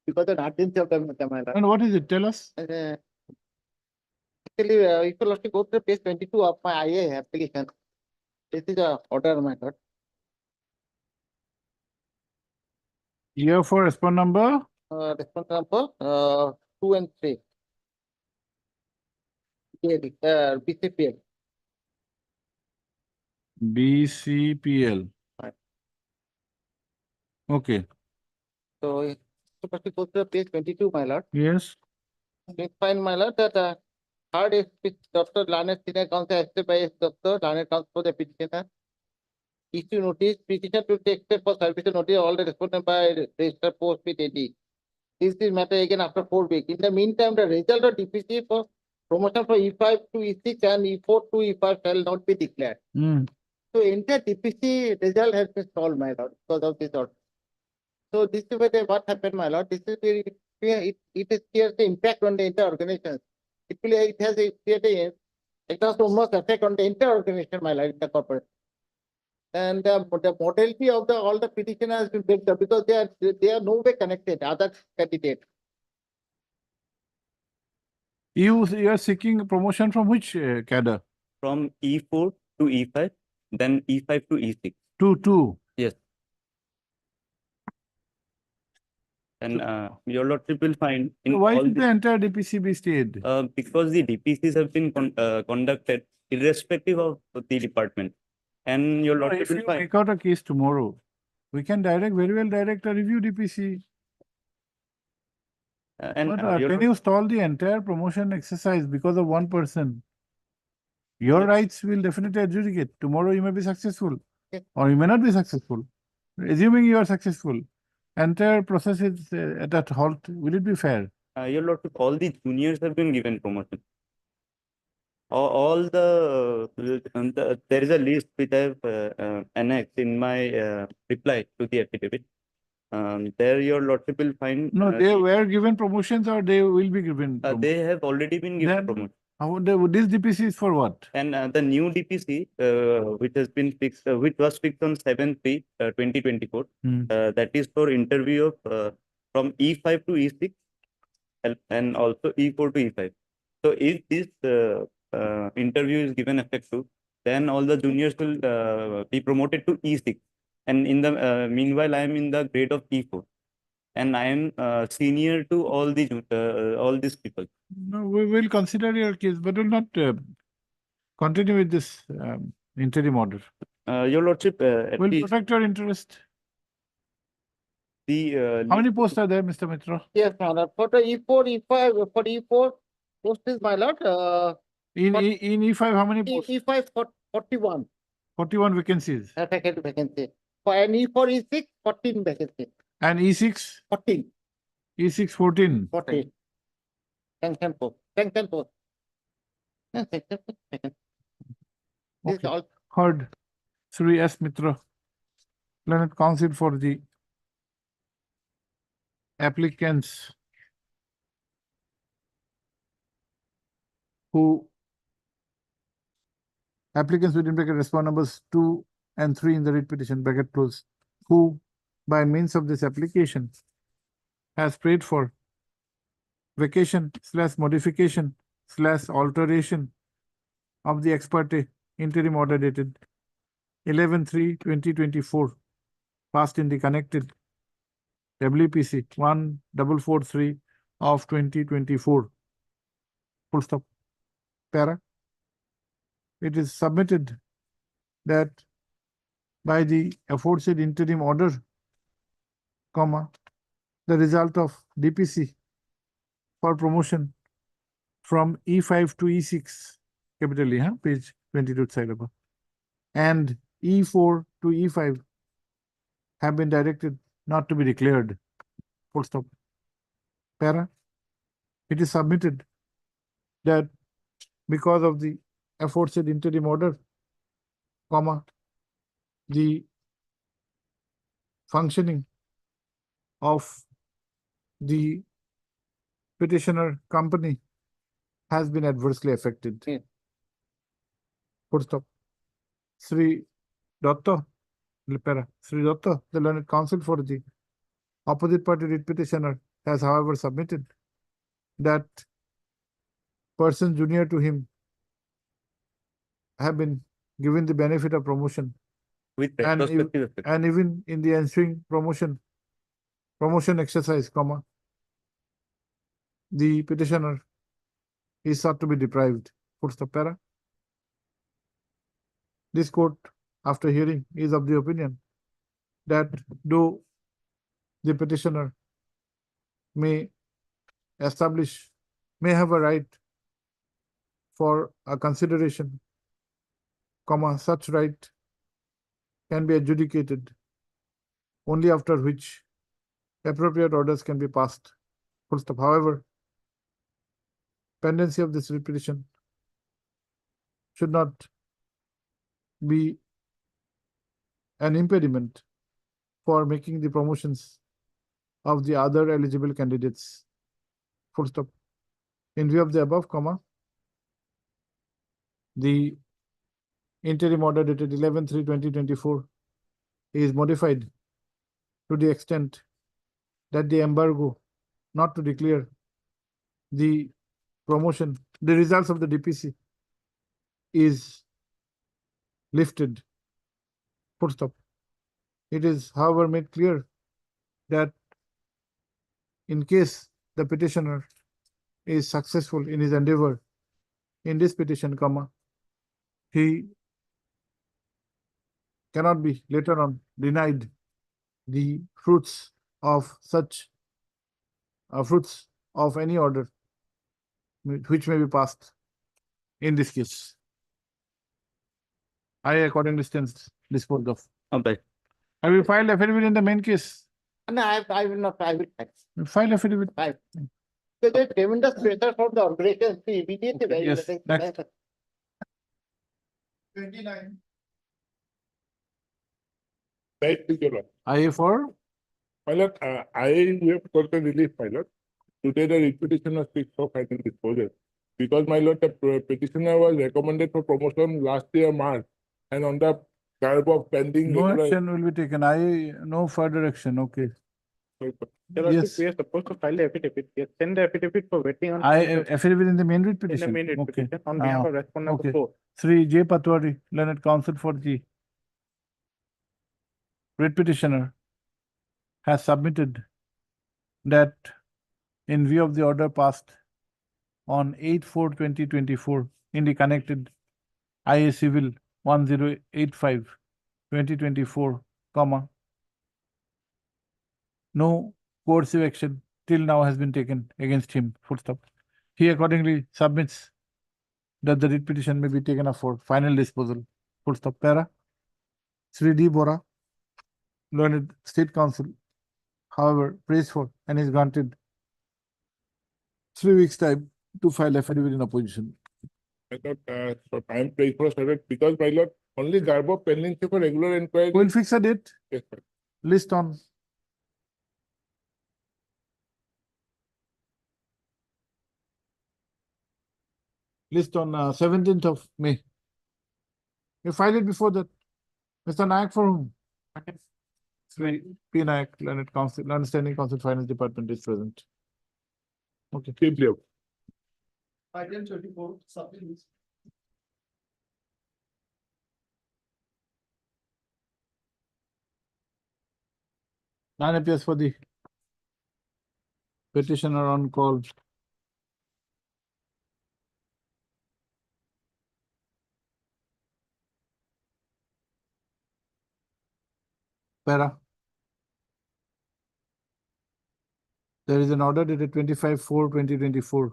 because the urgency of the matter, my lord. And what is it? Tell us. Actually, if you have to go to page 22 of my IA application, this is a order, my lord. Year for respond number. Response number, 2 and 3. BCPL. BCPL. Right. Okay. So, supposed to go to page 22, my lord. Yes. We find, my lord, that third is Dr. Lanet Senior Counsel, accepted by Dr. Lanet Counsel for the petitioner. Issue notice, petition to take step for service notice, all the respondent by register post with AD. This is matter again after 4 weeks. In the meantime, the result of DPC for promotion from E5 to E6 and E4 to E5 shall not be declared. Mm. So entire DPC result has been solved, my lord, because of this order. So this is what happened, my lord. This is it is clear the impact on the entire organization. It has created It has almost effect on the entire organization, my lord, the corporate. And the modality of all the petitioners has been built up because they are no way connected, other candidate. You are seeking promotion from which cadre? From E4 to E5, then E5 to E6. Two. Yes. And your lordship will find in Why all did the, the entire DPC be stayed? because the DPCs have been conducted irrespective of the department. And your No, lordship if will you find. make out a case tomorrow, we can very well direct a review DPC. And But your can you stall the entire promotion exercise because of one person? Your Yes. rights will definitely adjudicate. Tomorrow you may be successful Yes. or you may not be successful. Assuming you are successful, entire process is at that halt. Will it be fair? your lordship, all the juniors have been given promotion. All the there is a list which I have annexed in my reply to the affidavit. There your lordship will find. No, they were given promotions or they will be given. They have already been given Then promotion. this DPC is for what? And the new DPC, which has been fixed, which was fixed on 7/3/2024, that is for interview of from E5 to E6 and also E4 to E5. So if this interview is given effect to, then all the juniors will be promoted to E6. And in the meanwhile, I am in the grade of E4, and I am senior to all these people. No, we will consider your case, but will not continue with this interim order. Your lordship, at Will least protect your interest. the How many posts are there, Mr. Mitra? Yes, my lord. For the E4, E5, for E4, post is my lord. In But- E5, how many posts? E5 41. 41 vacancies. Vacancy. For an E4, E6, 14 vacancy. And E6? 14. E6, 14. 14. Sanction post. Sanction post. No, sanction post. This is Okay. all. Heard. Sri S. Mitra, Learned Counsel for the applicants applicants within bracket respond numbers 2 and 3 in the writ petition bracket close, who by means of this application has prayed for vacation / modification / alteration of the ex parte interim order dated 11/3/2024 passed in the connected WPC 1443 of 2024. Full stop. Para. It is submitted that by the aforesaid interim order, comma, the result of DPC for promotion from E5 to E6, capital E, page 22 side above, and E4 to E5 have been directed not to be declared. Full stop. Para. It is submitted that because of the aforesaid interim order, comma, the functioning of the petitioner company has been adversely affected. Yeah. Full stop. Sri Datta, Sri Datta, the learned counsel for the opposite party writ petitioner, has however submitted that persons junior to him have been given the benefit of promotion with and retrospective effect. and even in the ensuing promotion exercise, comma, the petitioner is sought to be deprived. Full stop. Para. This court, after hearing, is of the opinion that though the petitioner may have a right for a consideration, comma, such right can be adjudicated only after which appropriate orders can be passed. Full stop. However, pendency of this petition should not be an impediment for making the promotions of the other eligible candidates. Full stop. In view of the above, comma, the interim order dated 11/3/2024 is modified to the extent that the embargo not to declare the promotion, the results of the DPC is lifted. Full stop. It is, however, made clear that in case the petitioner is successful in his endeavor in this petition, he cannot be later on denied the fruits of such fruits of any order which may be passed in this case. I accordingly stands disposed of. Okay. I will file affidavit in the main case. No, I will not, I will tax. File affidavit. Right. So there's tremendous pressure from the organization to immediately. Okay, yes, next. 29. Right, to your lord. IA for My lord, I have got a relief, my lord. Today the petition was fixed for final disposal. Because my lord, the petitioner was recommended for promotion last year March, and on the curve of pending. no action will be taken. No further action. Okay. Sir, Yes. we are supposed to file the affidavit. We have sent the affidavit for waiting on. Affidavit in the main writ In the petition. main writ Okay. petition on behalf of respondent Okay. 4. Sri J. Patwari, learned counsel for the writ petitioner, has submitted that in view of the order passed on 8/4/2024 in the connected IA Civil 1085/2024, no coercive action till now has been taken against him. Full stop. He accordingly submits that the writ petition may be taken up for final disposal. Full stop. Para. Sri D. Bora, learned state counsel, however, prays for and is granted 3 weeks time to file affidavit in opposition. I thought, so time praying for a certain, because my lord, only Garbo pending for regular inquiry. We'll fix a date. Yes, sir. List on. List on 17th of May. You file it before that. Mr. Nayak for whom? Sri P. Nayak, learned counsel, learned standing counsel, finance department is present. Okay. Keep leo. Item 34, supplements. None appears for the petitioner on call. Para. There is an order dated 25/4/2024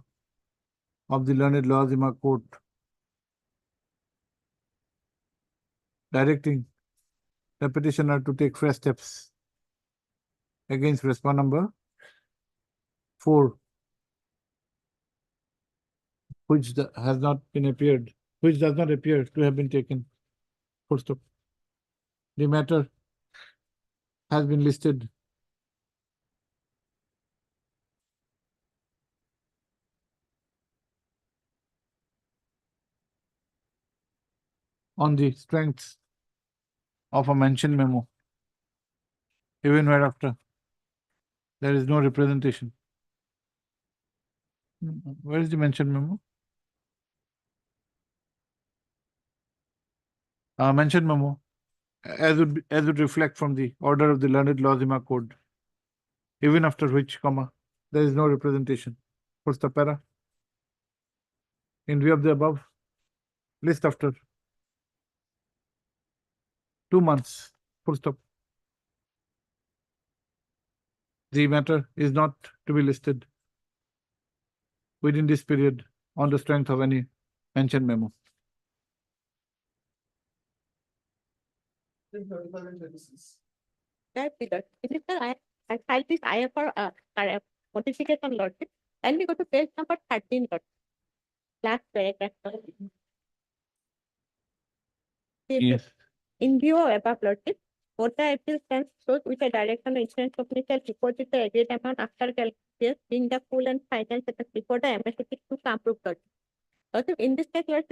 of the learned Loazima Court directing the petitioner to take fresh steps against respondent number 4, which has not been appeared, which does not appear to have been taken. Full stop. The matter has been listed on the strength of a mention memo, even whereafter there is no representation. Where is the mention memo? Mention memo, as would reflect from the order of the learned Loazima Code, even after which, there is no representation. What's the para? In view of the above, list after 2 months, full stop. The matter is not to be listed within this period on the strength of any mention memo. That period. Sir, I filed this IFR notification lordship. And we go to page number 13, lord. Last paragraph. Yes. In view of above lordship, both the appeal stands shows with a direction the insurance company shall deposit the agreed amount after calculation being the full and final settlement before the MSCP to come proof lordship. Also, in this case, you are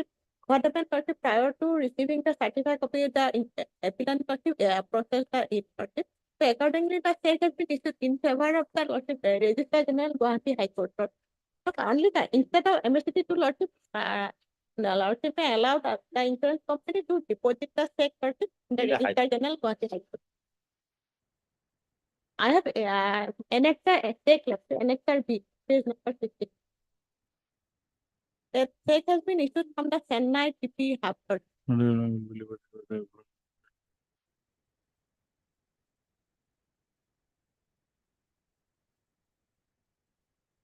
what happens prior to receiving the certified copy, the applicant process the it. So accordingly, the check has been issued in favor of the Lordship Registrar General Guwahati High Court. So only the instead of MSCT to Lordship, the Lordship may allow the insurance company to deposit the check in the Registrar General Guwahati High Court. I have annexer check left, annexer B, page number 16. The check has been issued from the Chennai TP Hub Court.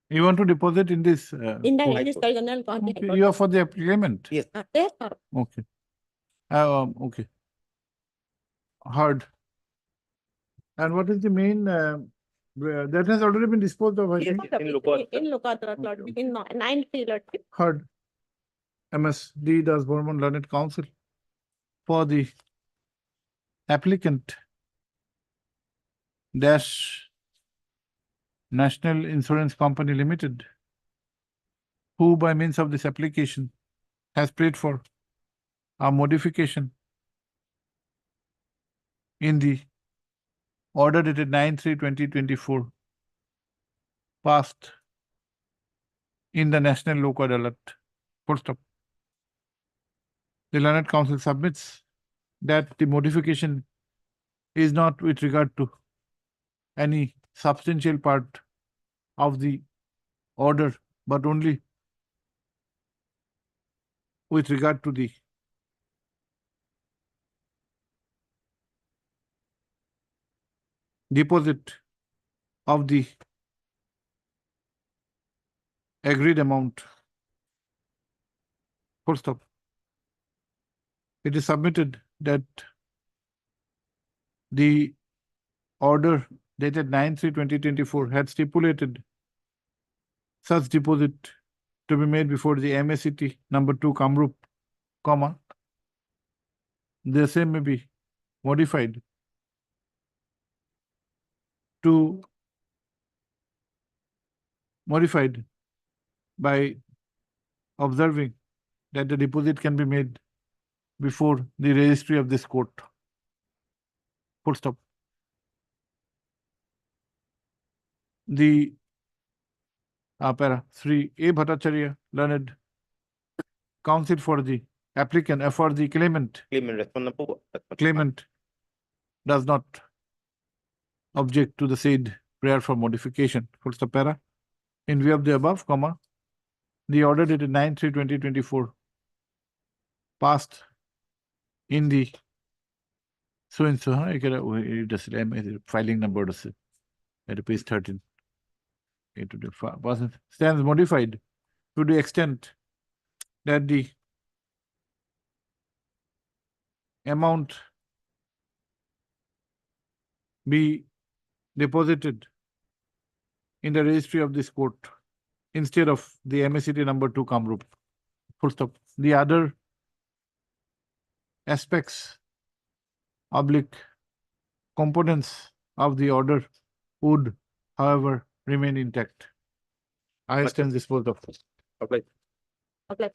You want to deposit in this? In the court? Registrar General Guwahati High Okay, Court. you are for the claimant? Yes. Yes, sir. Okay. Okay. Heard. And what is the main, that has already been disposed of, I think? In Lokat. In Lokat, Lordship, in 9-3, Lordship. Heard. MSD Das Borman Learned Council for the applicant dash National Insurance Company Limited, who by means of this application has prayed for a modification in the order dated 9/3/2024 passed in the National Lok Adalat. Full stop. The Learned Council submits that the modification is not with regard to any substantial part of the order, but only with regard to the deposit of the agreed amount. Full stop. It is submitted that the order dated 9/3/2024 had stipulated such deposit to be made before the MACT number 2 Kamrup, comma, the same may be modified to by observing that the deposit can be made before the registry of this court. Full stop. The para 3 A Bhattacharya, Learned Counsel for the applicant, for the claimant. Claimant does not object to the said prayer for modification. Full stop para. In view of the above, comma, the order dated 9/3/2024 passed in the so and so, filing number at page 13. Stands modified to the extent that the amount be deposited in the registry of this court instead of the MACT number 2 Kamrup. Full stop. The other aspects, components of the order would, however, remain intact. I stand disposed of. Apply. Apply.